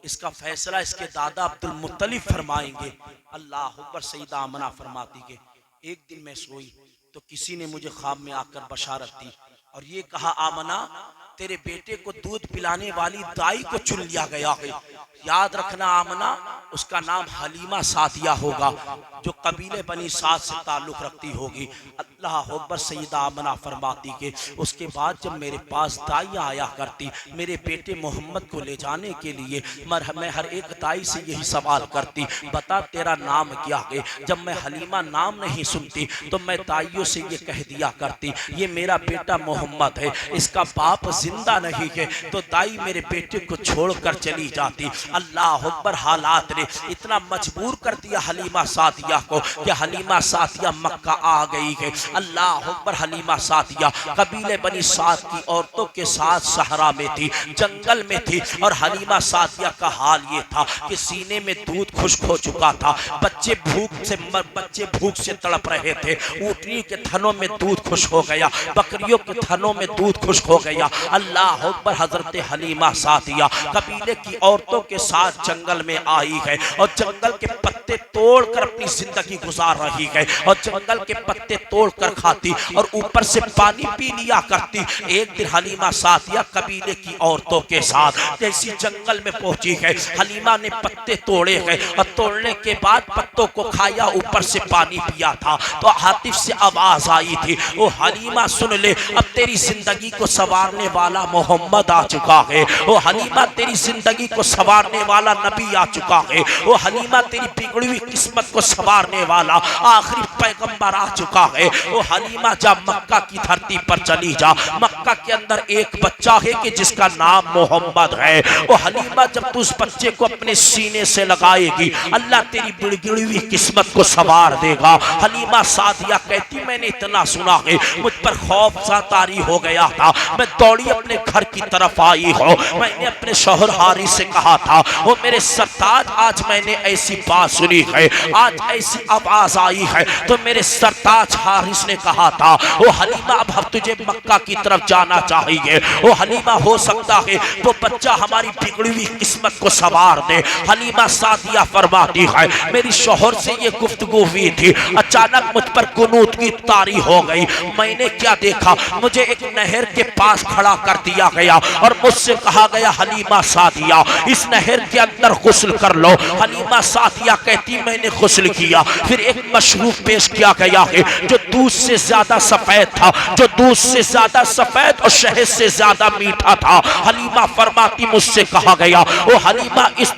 इसका फैसला इसके दादा अब्दुल मुत्तलिब फरमाएंगे। अल्लाह अकबर, सैयदा आमना फरमाती है, एक दिन मैं सोई तो किसी ने मुझे ख्वाब में आकर बशारत दी और ये कहा, आमना तेरे बेटे को दूध पिलाने वाली दाई को चुन लिया गया है, याद रखना आमना उसका नाम हलीमा सादिया होगा, जो कबीले बनी साद से ताल्लुक रखती होगी। अल्लाह अकबर, सैयदा आमना फरमाती के उसके बाद जब मेरे पास दाइयाँ आया करती मेरे बेटे मोहम्मद को ले जाने के लिए, मैं हर एक दाई से यही सवाल करती, बता तेरा नाम क्या है? जब मैं हलीमा नाम नहीं सुनती तो मैं दाइयों से ये कह दिया करती, ये मेरा बेटा मोहम्मद है, इसका बाप जिंदा नहीं है, तो दाई मेरे बेटे को छोड़कर चली जाती। अल्लाह अकबर, हालात ने इतना मजबूर कर दिया हलीमा सादिया को कि हलीमा सादिया मक्का आ गई है। अल्लाह अकबर, हलीमा सादिया कबीले बनी साद की औरतों के साथ सहरा में थी, जंगल में थी, और हलीमा सादिया का हाल ये था कि सीने में दूध खुश्क हो चुका था, बच्चे भूख से तड़प रहे थे, ऊँटनी के थनों में दूध खुश्क हो गया, बकरियों के थनों में दूध खुश्क हो गया। अल्लाह अकबर, हजरत हलीमा सादिया कबीले की औरतों के साथ जंगल में आई है और जंगल के पत्ते तोड़कर अपनी जिंदगी गुजार रही है, और जंगल के पत्ते तोड़कर खाती और ऊपर से पानी पी लिया करती। एक दिन हलीमा सादिया कबीले की औरतों के साथ जैसी जंगल में पहुंची है, हलीमा ने पत्ते तोड़े हैं और तोड़ने के बाद पत्तों को खाया, ऊपर से पानी पिया था, तो हातिफ से आवाज आई थी, ओ हलीमा सुन ले, अब तेरी जिंदगी को संवारने वाला मोहम्मद आ चुका है, ओ हलीमा तेरी जिंदगी को संवारने वाला नबी आ चुका है, ओ हलीमा तेरी बिगड़ी हुई किस्मत को संवारने वाला आखिरी पैगंबर आ चुका है। ओ हलीमा जा मक्का की धरती पर चली जा, मक्का के अंदर एक बच्चा है कि जिसका नाम मोहम्मद है। ओ हलीमा जब तू उस बच्चे को अपने सीने से लगाएगी, अल्लाह तेरी बिगड़ी हुई किस्मत को संवार देगा। हलीमा सादिया कहती, मैंने इतना सुना है, मुझ पर खौफ सा तारी हो गया था, मैं दौड़ी अपने घर की तरफ आई हो, मैंने अपने शौहर हारिस से कहा था, वो मेरे सरताज आज मैंने ऐसी बात सुनी है, आज ऐसी आवाज आई है, तो मेरे सरताज हारिस ने कहा था, ओ हलीमा अब हम तुझे मक्का की तरफ जाना चाहिए, ओ हलीमा हो सकता है वो बच्चा हमारी बिगड़ी हुई किस्मत को संवार दे। हलीमा सादिया फरमाती है, मेरी शौहर से ये गुफ्तगू हुई थी, अचानक मुझ पर कुनूत की तारी हो गई, मैंने क्या देखा, मुझे एक नहर के पास खड़ा कर दिया गया और मुझसे कहा गया, हलीमा सादिया इस नहर के अंदर गुस्ल कर लो, हलीमा सादिया कहती मैंने गुस्ल किया, फिर एक मशरूब पेश किया गया है जो दूध से ज्यादा सफेद था, जो दूध से ज्यादा सफेद और शहद से ज्यादा मीठा था। हलीमा फरमाती मुझसे कहा गया ओ हलीमा इस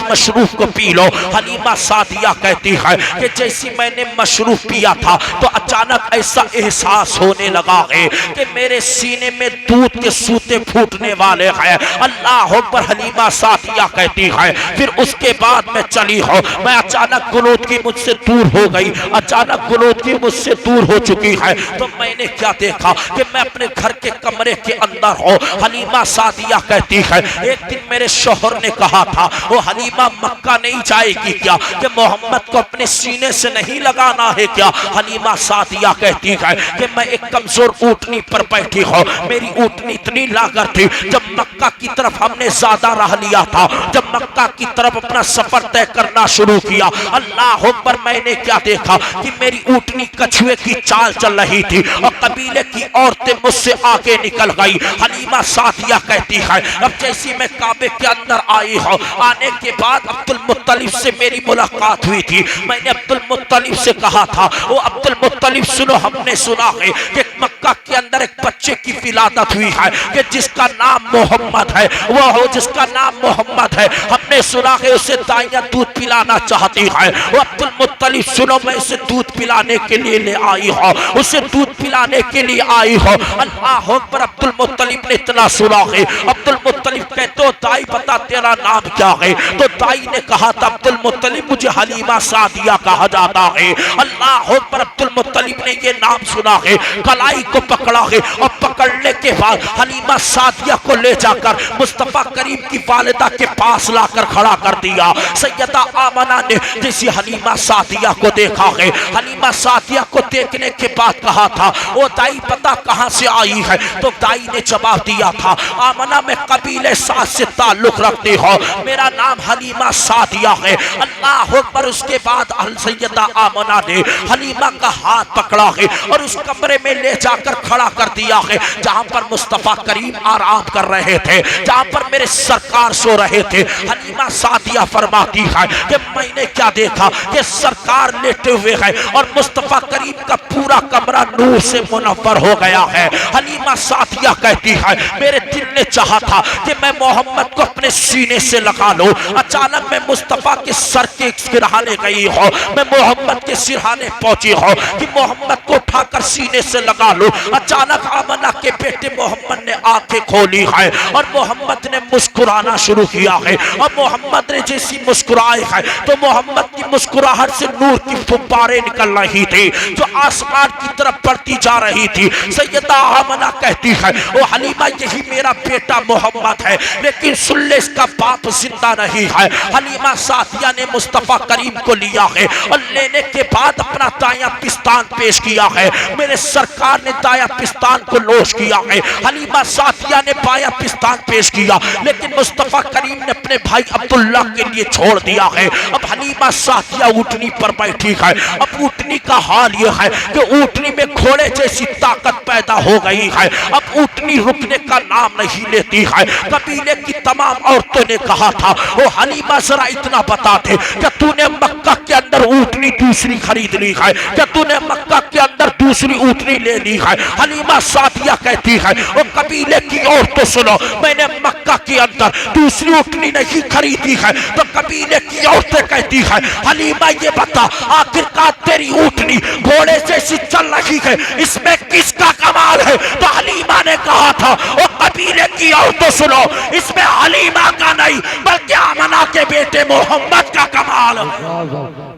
मशरूब को पी लो। हलीमा सादिया कहती है कि जैसी मैंने मशरूब पिया था तो अचानक ऐसा एहसास होने लगा है कि मेरे सीने में दूध के सूते फूटने वाले हैं। अल्लाह अकबर। हलीमा सादिया कहती है फिर उसके बाद मैं चली हो, मैं अचानक गुलूदगी मुझसे दूर हो गई, अचानक गुलूदगी मुझसे दूर हो चुकी है तो मैंने क्या देखा कि मैं अपने घर के कमरे के अंदर हो। हलीमा सादिया कहती है एक दिन मेरे शौहर ने कहा था वो हलीमा मक्का नहीं जाएगी क्या, कि मोहम्मद को अपने सीने से नहीं लगाना है क्या। हलीमा सादिया कहती है कि मैं एक कमजोर ऊँटनी पर बैठी हो, मेरी ऊँटनी इतनी लागत थी, जब मक्का की तरफ हमने ज्यादा रह लिया था, जब मक्का की तरफ अपना सफर तय करना शुरू किया, अल्लाह अकबर, मैंने क्या देखा कि मेरी ऊँटनी कछुए की चाल चल रही थी और कबीले की औरतें मुझसे आगे निकल गई। हलीमा सादिया कहती है अब जैसी मैं काबे के अंदर आई हूँ, आने के बाद अब्दुल मुत्तलिब से मेरी मुलाकात हुई थी। मैंने अब्दुल मुत्तलिब से कहा था वो अब्दुल मुत्तलिब सुनो, हमने सुना है कि मक्का के अंदर एक बच्चे की विलादत हुई है कि जिसका नाम मोहम्मद है, वो हो जिसका नाम मोहम्मद है, हमने सुना है उसे दाइया दूध पिलाना चाहती है। वो अब्दुल मुत्तलिब सुनो, मैं उसे दूध पिलाने के लिए ले आई हूँ, उसे दूध पिलाने के लिए आई हो। अल्लाह अकबर। अब्दुल मुत्तलिब ने इतना सुना है, अब्दुल मुत्तलिब कहते हो दाई बता तेरा नाम क्या है, तो दाई ने कहा था अब्दुल मुत्तलिब मुझे हलीमा सादिया कहा जाता है। अल्लाह अकबर। अब्दुल मुत्तलिब ने ये नाम सुना है, कलाई को पकड़ा है और पकड़ने के बाद हलीमा सादिया को ले जाकर मुस्तफा करीम की वालिदा के पास लाकर खड़ा कर दिया। सैयदा आमना ने जैसी हलीमा सादिया को देखा है, हलीमा सादिया को देखने के बाद कहा था ओ दाई पता कहां से आई है, तो दाई ने जवाब दिया था आमना मैं कबीले साद से ताल्लुक रखती हूँ, मेरा नाम हलीमा सादिया है। अल्लाह अकबर। उसके बाद सैयदा आमना ने हलीमा का हाथ पकड़ा है और उस कमरे में ले जाकर खड़ा कर दिया है जहां पर मुस्तफा करीम आराम कर रहे थे, जहां पर मेरे सरकार सो रहे थे। हलीमा सादिया फरमाती है कि मैंने क्या देखा कि सरकार लेटे हुए हैं और मुस्तफा करीम का पूरा कमरा नूर से मुनव्वर हो गया है। हलीमा सादिया कहती है मेरे दिल ने चाहा था कि मैं मोहम्मद को अपने सीने से लगा लूं, अचानक मैं मुस्तफा के सर के सिरहाने गई हो, मैं मोहम्मद के सिरहाने पहुंची हो कि मोहम्मद को उठाकर सीने से लगा लूं। अचानक आमना के बेटे मोहम्मद ने आंखें खोली है और मोहम्मद ने मुस्कुराना शुरू किया है और मोहम्मद ने जैसी मुस्कुराए है तो मोहम्मद की मुस्कुराहट से नूर की फुब्बारें निकल रही थी जो आसमान की तरफ बढ़ती जा रही थी। सैयदा आमना कहती है ओ हलीमा यही मेरा बेटा मोहम्मद है, लेकिन सुन ले इसका बाप जिंदा नहीं है। हलीमा सादिया ने मुस्तफा करीम को लिया है और लेने के बाद अपना दायां पिस्तान पेश किया है, मेरे सरकार ने दायां पिस्तान को नोश किया है। हलीमा सादिया ने बायां पिस्तान पेश किया, लेकिन मुस्तफा करीम ने अपने भाई अब्दुल्ला के लिए छोड़ दिया है। अब हलीमा सादिया ऊँटनी पर बैठी है। अब ऊँटनी का हाल यह है कि ऊँटनी में घोड़े जैसी ताकत पैदा हो गई है। अब ऊँटनी रुकने का नाम नहीं लेती है। कबीले की तमाम औरतों ने कहा था वो हलीमा जरा इतना बता दे क्या तूने मक्का के अंदर ऊँटनी दूसरी खरीद ली है, क्या तूने मक्का के अंदर दूसरी ऊँटनी ले ली है। हलीमा सादिया कहती है वो कबीले की औरतों सुनो, मैंने मक्का के अंदर दूसरी ऊँटनी नहीं खरीदी है। तो कबीले की औरतें कहती है हलीमा ये बता आखिरकार तेरी ऊँटनी घोड़े जैसी चल रही है, इसमें किसका कमाल है। तो हलीमा ने कहा था वो कबीले की औरतों सुनो, इसमें हलीमा का नहीं बल्कि आमना के बेटे मोहम्मद का कमाल।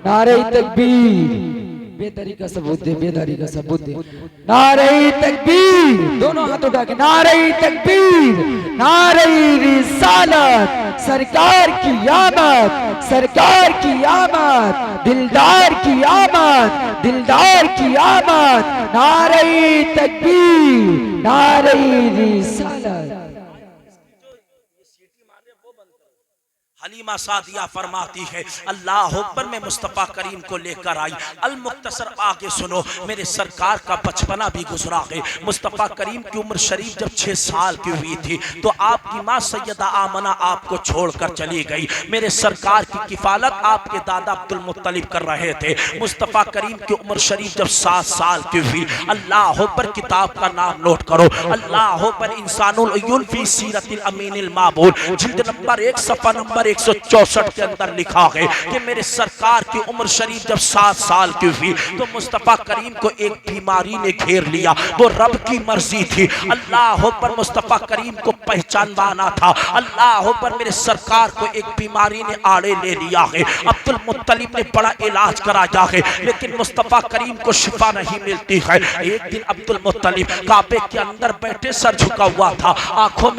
नारे तकबीर, बेदारी का सबूत दे, बेदारी का सबूत दे। नारे तकबीर, दोनों हाथ उठा के नारे तकबीर, नारे रिसालत, सरकार की आमद, सरकार की आमद, दिलदार की आमद, दिलदार की आमद। नारे तकबीर, नारे रिसालत। हलीमा सादिया फरमाती है अल्लाह अकबर में मुस्तफ़ा करीम को लेकर आई। अल मुख्तसर आगे सुनो, मेरे सरकार का बचपना भी गुजरा है। मुस्तफ़ा करीम की उम्र शरीफ जब 6 साल की हुई थी तो आपकी माँ सैयदा आमना आपको छोड़कर चली गई। मेरे सरकार की किफालत आपके दादा अब्दुल मुत्तलिब कर रहे थे। मुस्तफ़ा करीम की उम्र शरीफ जब 7 साल की हुई, अल्लाह अकबर किताब का नाम नोट करो, अल्लाह अकबर इंसानुल उयून फी सीरतिल अमीनिल माबूद, जिल्द नंबर 1 सफ़ा नंबर 164 के अंदर लिखा है कि मेरे सरकार की उम्र शरीफ जब 7 साल की हुई तो मुस्तफ़ा करीम को एक बीमारी ने घेर लिया। वो रब की मर्जी थी। अल्लाह अकबर मुस्तफ़ा करीम को पहचानवाना था। अल्लाह अकबर मेरे सरकार को एक बीमारी ने आड़े ले लिया है। अब्दुल मुत्तलिब ने बड़ा इलाज कराया है लेकिन मुस्तफ़ा करीम को शिफा नहीं मिलती है। एक दिन अब्दुल मुत्तलिब काबे के अंदर बैठे सर झुका हुआ था, आंखों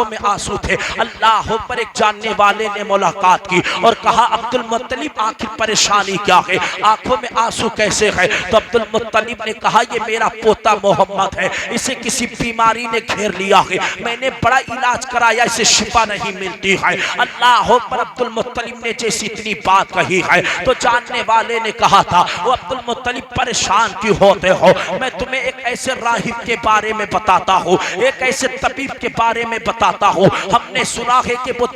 में आंसू थे। अल्लाह अकबर एक जानने वाले ने मुलाकात की और कहा अब्दुल मुत्तलिब आखिर परेशानी क्या है, आंखों में आंसू कैसे है? तो अब्दुल मुत्तलिब ने कहा ये मेरा पोता मोहम्मद है, इसे किसी बीमारी ने घेर लिया है, मैंने बड़ा इलाज कराया, इसे शिफा नहीं मिलती है। अल्लाह अकबर अब्दुल मुत्तलिब ने जैसी इतनी बात कही है तो जानने वाले ने कहा था वो अब्दुल मुत्तलिब परेशान क्यों होते हो, मैं तुम्हें एक ऐसे राहिब के बारे में बताता हूँ, एक ऐसे तबीब के बारे में बताता हूँ। हमने सुना है कि वो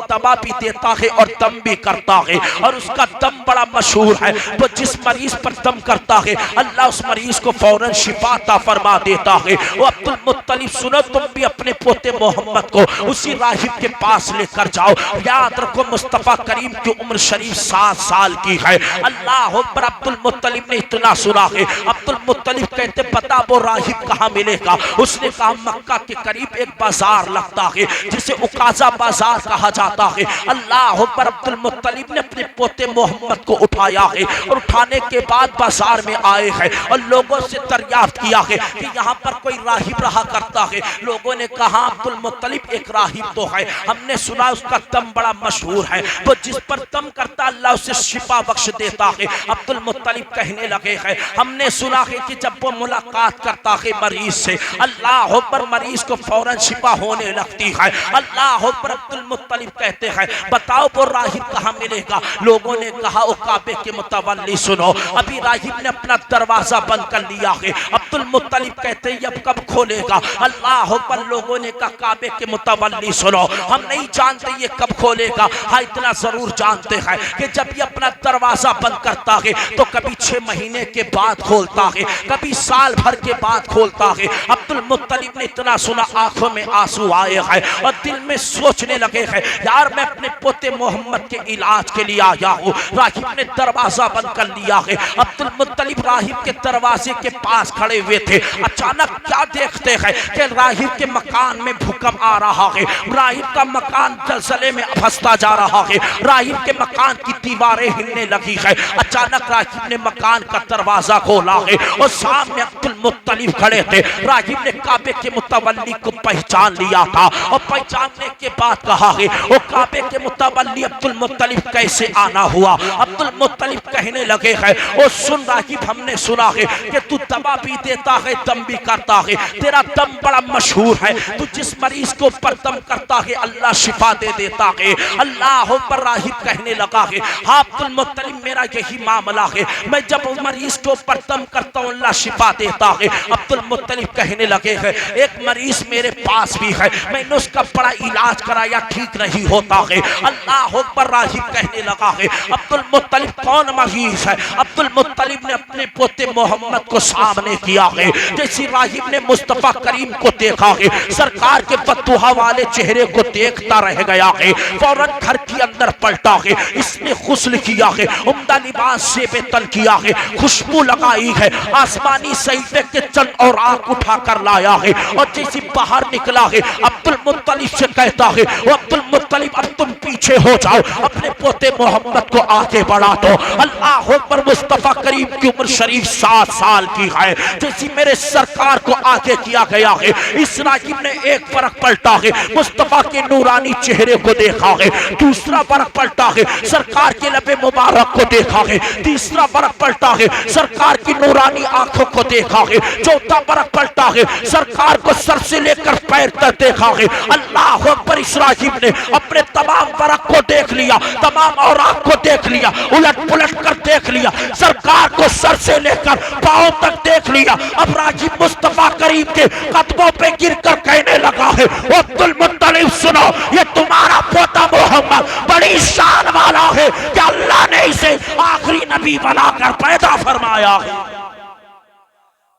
दवा भी देता है और दम भी करता है और उसका दम बड़ा मशहूर है। वो जिस मरीज पर दम करता है अल्लाह उस मरीज को फौरन शिफा अता फरमा देता है। वो अब्दुल मुत्तलिब सुनो तुम भी अपने पोते मोहम्मद को उसी राहिब के पास लेकर जाओ। याद रखो मुस्तफ़ा करीम की उम्र शरीफ 7 साल की है। अल्लाह अकबर अब्दुल मुत्तलिब ने इतना सुना है। अब्दुल मुत्तलिब कहते पता वो राहिब कहाँ मिलेगा? उसने कहा मक्का के करीब एक बाजार लगता है जिसे उकाजा बाजार कहा जाता है। अल्लाह अकबर अब्दुल मुत्तलिब ने अपने पोते मोहम्मद को उठाया है और उठाने के बाद बाजार में आए हैं और लोगों से दरियाफ्त किया है कि यहाँ पर कोई राहिब रहा करता है। लोगों ने कहा अब्दुल मुत्तलिब एक राहिब तो है, हमने सुना उसका दम बड़ा मशहूर है, वो जिस पर दम करता अल्लाह उसे शिफा बख्श देता है। अब्दुल मुत्तलिब कहने लगे हैं हमने सुना है कि जब वो मुलाकात करता है मरीज से अल्लाह अकबर मरीज को फौरन शिफा होने लगती है। अल्लाह अकबर अब्दुल मुत्तलिब कहते हैं बताओ वो राहिब कहाँ मिलेगा? लोगों ने कहा ओ काबे के मुतवल्ली सुनो, अभी राहिब ने अपना दरवाजा बंद कर लिया है। अब्दुल मुत्तलिब कहते हैं अब कब खोलेगा? अल्लाह अकबर लोगों ने कहा काबे के मुतवल्ली सुनो, हम नहीं जानते ये कब खोलेगा, हाँ इतना जरूर जानते हैं कि जब ये अपना दरवाजा बंद करता है तो कभी 6 महीने के बाद खोलता है, कभी साल भर के बाद खोलता है। अब्दुल मुत्तलिब ने इतना सुना आंखों में आंसू आए हैं और दिल में सोचने लगे हैं यार मैं अपने पोते मोहम्मद के इलाज के लिए आया हूँ, राहिब ने दरवाजा बंद कर लिया है। अब्दुल मुत्तलिब राहिब के दरवाजे के पास खड़े हुए थे। अचानक क्या देखते हैं कि राहिब के मकान में भूकंप आ रहा है, राहिब का मकान जलजले में फंसता जा रहा है, राहिब के मकान की दीवारें हिलने लगी है। अचानक राहिब ने मकान का दरवाजा खोला है और सामने अब्दुल मुत्तलिब खड़े थे। राहिब ने काबे के मुतवल्ली को पहचान लिया था और पहचानने के बाद कहा है वो काबे के मुतवल्ली अब्दुल मुत्तलिब कैसे आना हुआ? अब्दुल मुत्तलिब कहने लगे हैं ओ सुन राहिब हमने सुना है कि तू दवा भी देता है दम भी करता है, तेरा दम बड़ा मशहूर है, तू जिस मरीज को ऊपर दम करता है अल्लाह शिफा दे देता है। अल्लाह पर राहिब कहने लगा है हाँ अब्दुल मुत्तलिब मेरा यही मामला है, मैं जब मरीज को ऊपर दम करता हूँ अल्लाह शिफा देता है। अब्दुल मुत्तलिब कहने लगे हैं एक मरीज मेरे पास भी है, मैंने उसका बड़ा इलाज कराया ठीक नहीं होता है। अल्लाह पर राहिब कहने लगा है अब्दुल मुत्तलिब कौन मरीज है? अब्दुल मुत्तलिब ने अपने पोते मोहम्मद को सामने किया है। जैसे राहिब ने मुस्तफ़ा करीम को देखा है सरकार के बददुआ वाले चेहरे को देखता रह गया है, फौरन घर के अंदर पलटा है, इसने गुस्ल किया है, उम्दा लिबास से बेतन किया है, खुशबू लगाई है, आसमानी सहीफे के चंद और आंख उठा कर लाया है और जैसे बाहर निकला है अब्दुल मुत्तलिब से कहता है वो अब्दुल मुत्तलिब अब तुम पीछे हो जाओ, अपने पोते मोहम्मद को आगे बढ़ा दो। अल्लाह अकबर मुस्तफ़ा करीम की उम्र शरीफ 7 साल की है। जैसे मेरे सरकार को आगे किया गया है इस राहिब ने एक फर्क पलटा है, मुस्तफ़ा के नूरानी चेहरे को देखा है, दूसरा फर्क पलटा है सरकार के लबे मुबारक को देखा है, तीसरा फर्क पलटा है सरकार की नूरानी आंखों को देखा है, चौथा फर्क पलटा है सरकार को सर से लेकर पैर तक देखा है। अल्लाह अकबर। इस राहिब ने अपने तमाम वरक को देख लिया, तमाम औराक को देख लिया, उलट पुलट कर देख लिया, सरकार को सर से लेकर पांव तक देख लिया। अब राहिब मुस्तफा करीम के कदमों पे गिरकर कहने लगा है, ओ अब्दुल मुत्तलिब सुनो, ये तुम्हारा पोता मोहम्मद बड़ी शान वाला है कि अल्लाह ने इसे आखिरी नबी बनाकर पैदा फरमाया है।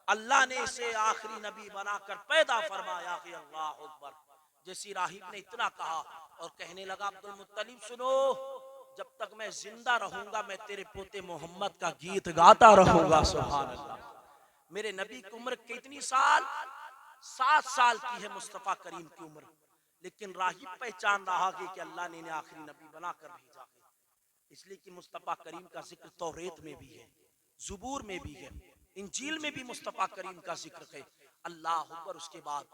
अल्लाह ने इसे आखिरी नबी बनाकर पैदा फरमाया है। अल्लाह अकबर। जैसी राहिब ने इतना कहा और कहने लगा, अब्दुल मुत्तलिब सुनो, जब तक मैं जिंदा रहूंगा मैं तेरे पोते मोहम्मद का गीत गाता रहूंगा। सुभान अल्लाह। मेरे नबी की उम्र कितनी साल? 7 साल की है मुस्तफा करीम की उम्र, लेकिन राहिब पहचान रहा है कि अल्लाह ने इन्हें आखिरी नबी बनाकर भेजा है। इसलिए कि मुस्तफा करीम का जिक्र तौरेत में भी है, ज़ुबूर में भी है, इंजील में भी मुस्तफा करीम का जिक्र है। अल्लाह अकबर। उसके बाद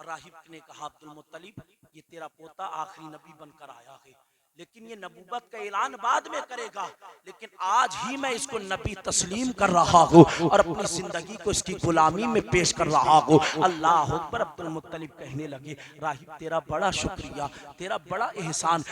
राहिब ने कहा, अब्दुल मुत्तलिब ये तेरा पोता आखिरी नबी बनकर आया है, लेकिन ये नबूवत का ऐलान बाद में करेगा, लेकिन आज ही मैं इसको नबी तस्लीम कर रहा हूँ और अपनी जिंदगी को इसकी गुलामी में पेश कर रहा हूँ। अल्लाह अकबर। अब्दुल मुत्तलिब कहने लगे, राहिब तेरा बड़ा शुक्रिया, तेरा बड़ा एहसान,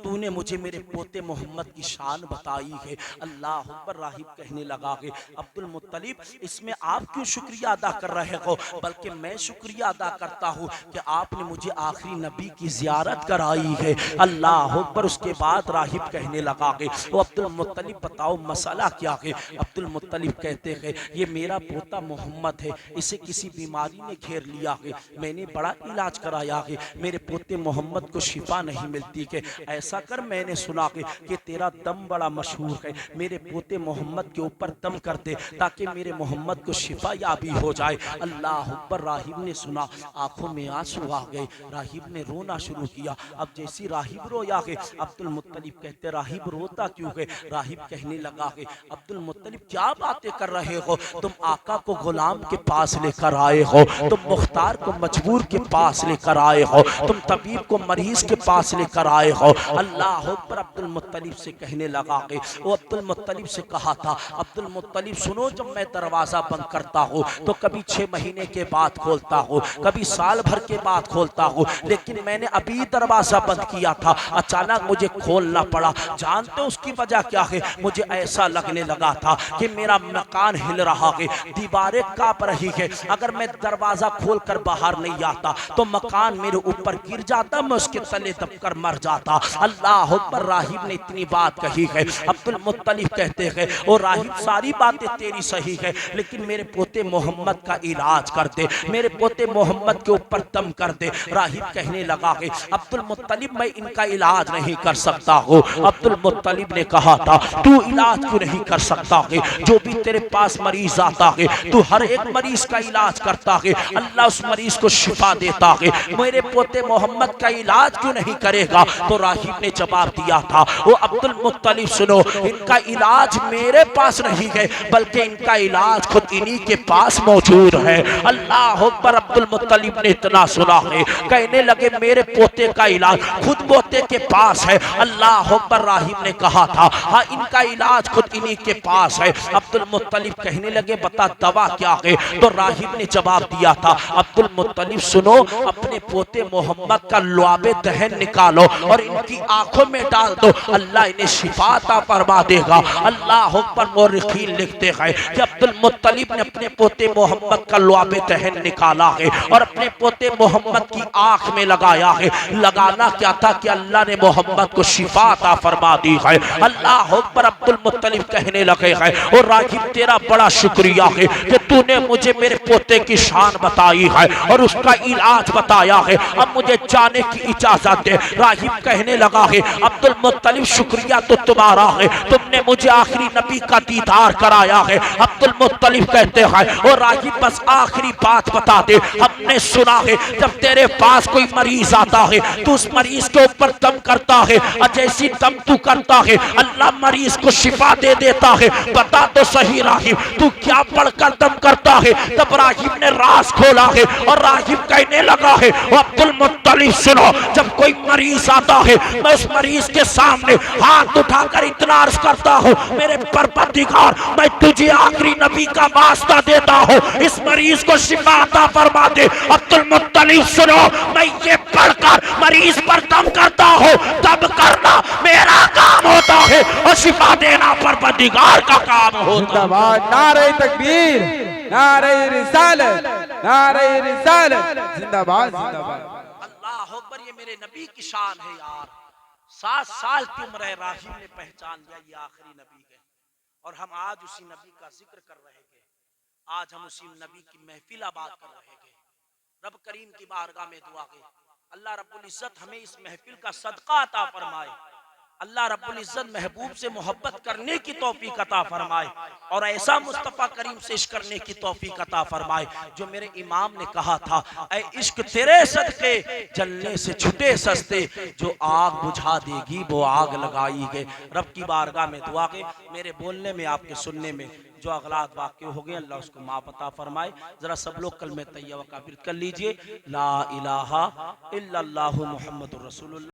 तूने मुझे मेरे पोते मोहम्मद की शान बताई है। अल्लाह अकबर। राहिब कहने लगा कि अब्दुल मुत्तलिब इसमें आप क्यों शुक्रिया अदा कर रहे हो, बल्कि मैं शुक्रिया अदा करता हूँ कि आपने मुझे आखिरी नबी की जियारत कराई है। अल्लाह अकबर। उसके बाद राहिब कहने लगा कि वो अब्दुल मुत्तलिब बताओ मसला क्या है। अब्दुल मुत्तलिब कहते हैं, ये मेरा पोता मोहम्मद है, इसे किसी बीमारी ने घेर लिया है, मैंने बड़ा इलाज कराया है, मेरे पोते मोहम्मद को शिफा नहीं मिलती है। ऐसा कर, मैंने सुना है कि तेरा दम बड़ा मशहूर है, मेरे पोते मोहम्मद के ऊपर दम कर दे ताकि मेरे मोहम्मद को शिफा याबी हो जाए। अल्लाह अकबर। राहिब ने सुना, आंखों में आंसू आ गए, राहिब ने रोना शुरू किया। अब जैसी राहिब रोया है, अब्दुल मुत्तलिब कहते, राहिब रोता क्यों है? राहिब कहने लगा है, अब्दुल मुत्तलिब क्या बातें कर रहे हो, तुम आका को गुलाम के पास लेकर आए हो, तुम मुख्तार को मजबूर के पास लेकर आए हो, तुम तबीब को मरीज के पास लेकर आए हो। अल्लाह अकबर। अब्दुल मुत्तलिब से कहने लगा है, वो अब्दुल मुत्तलिब से कहा था, अब्दुल मुत्तलिब सुनो, जब मैं दरवाजा बंद करता हूँ तो कभी 6 महीने के बाद खोलता हूँ, कभी साल भर के बाद खोलता हूँ, लेकिन मैंने अभी दरवाजा बंद किया था, अचानक मुझे खोलना पड़ा। जानते हो उसकी वजह क्या है? मुझे ऐसा लगने लगा था कि मेरा मकान हिल रहा है, दीवारें कांप रही है, अगर मैं दरवाजा खोलकर बाहर नहीं आता तो मकान मेरे ऊपर गिर जाता, मैं उसके तले दबकर मर जाता। अल्लाह अकबर। राहिब ने इतनी बात कही है। अब्दुल मुत्तलिब कहते हैं, ओ राहिब सारी बातें तेरी सही है, लेकिन मेरे पोते मोहम्मद का इलाज कर दे, मेरे पोते मोहम्मद के ऊपर दम कर दे। राहिब कहने लगा है, अब्दुल मुत्तलिब मैं इनका इलाज नहीं कर सकता हूँ। अब्दुल मुत्तलिब ने कहा था, तू इलाज क्यों नहीं कर सकता है? जो भी तेरे पास मरीज आता है तू हर एक मरीज का इलाज करता है, अल्लाह उस मरीज को शिफा देता है, मेरे पोते मोहम्मद का इलाज क्यों नहीं करेगा? तो राहिब ने जवाब दिया था, वो अब्दुल मुत्तलिब सुनो, इनका इलाज मेरे पास नहीं है, बल्कि इनका इलाज खुद इन्हीं के पास मौजूद है। अल्लाह अकबर। अब्दुल मुत्तलिब ने इतना सुना है, कहने लगे मेरे पोते का इलाज खुद पोते के पास है। अल्लाह अकबर। राहिब ने कहा था, हाँ इनका इलाज खुद इन्हीं के पास है। अब्दुल मुत्तलिब कहने लगे, बता दवा क्या है? तो राहिब ने जवाब दिया था, अब्दुल मुत्तलिब सुनो, अपने पोते मोहम्मद का लुआबे दहन निकालो और इनकी आंखों में डाल दो, अल्लाह इन्हें शिफा अता फरमा देगा। अल्लाह अकबर। मौरिखीन लिखते हैं कि अब्दुल मुत्तलिब ने अपने पोते मोहम्मद का लुआबे दहन निकाला है और अपने पोते मोहम्मद की आंख में लगाया है। लगाना क्या था कि अल्लाह ने मोहम्मद को शिफा अता फरमा दी है। अल्लाह अकबर। अब्दुल मुत्तलिब कहने लगे हैं, और राहिब तेरा बड़ा शुक्रिया है कि तूने मुझे मेरे पोते की शान बताई है और उसका इलाज बताया है, अब मुझे जाने की इजाजत दे। राहिब कहने लगा है, अब्दुल मुत्तलिब शुक्रिया तो तुम्हारा है, तुमने मुझे आखिरी नबी का दीदार कराया है। अब्दुल मुत्तलिब कहते हैं, और राहिब बस आखिरी बात बता दे, हमने सुना है जब तेरे पास कोई मरीज आता है तो उस मरीज के ऊपर दम कर करता है और जैसी दम तू करता है अल्लाह मरीज को शिफा दे देता है। बता तो सही राहिब तू क्या पढ़कर दम करता है? तब राहिब ने राज खोला है और राहिब कहने लगा है अब्दुल मुत्तलिब सुनो, जब कोई मरीज आता है मैं उस मरीज के सामने हाथ उठाकर इतना अर्ज करता हूँ मेरे परवरदिगार मैं तुझे आखिरी नबी का वास्ता देता हूँ, इस मरीज को शिफा अता फरमा दे। अब्दुल मुत्तलिब सुनो, मैं ये पढ़कर मरीज पर दम करता हूँ, दम करना मेरा काम होता है और शिफा देना परवरदिगार का काम होता है। नारे तकबीर, नारे रिसालत, नारे रिसालत, जिंदाबाद जिंदाबाद। अल्लाह अकबर, ये मेरे नबी की शान है यार। 7 साल की उम्र है, राहिब ने पहचान लिया ये आखिरी नबी है और हम आज उसी नबी का जिक्र कर रहे हैं। आज हम उसी नबी की महफिल आबाद कर रहे हैं। रब करीम की बारगाह में दुआ है अल्लाह रब्बुल इज्जत हमें इस महफिल का सदका अता फरमाए। अल्लाह रब्बुल इज्जत महबूब से मोहब्बत करने की तौफीक अता फरमाए और ऐसा मुस्तफ़ा करीम से इश्क करने की तौफीक अता फरमाए जो मेरे इमाम ने कहा था, ऐ इश्क तेरे सदके जलने से छुटे सस्ते, जो आग बुझा देगी वो आग लगाई गए। रब की बारगाह में दुआ है मेरे बोलने में आपके सुनने में जो अगलात वाक़े हो गए अल्लाह उसको माफ़ अता फरमाए। जरा सब लोग कलमे तैयबा का विर्द कर लीजिए, ला इलाहा इल्लल्लाहु मुहम्मदुर रसूलुल्लाह।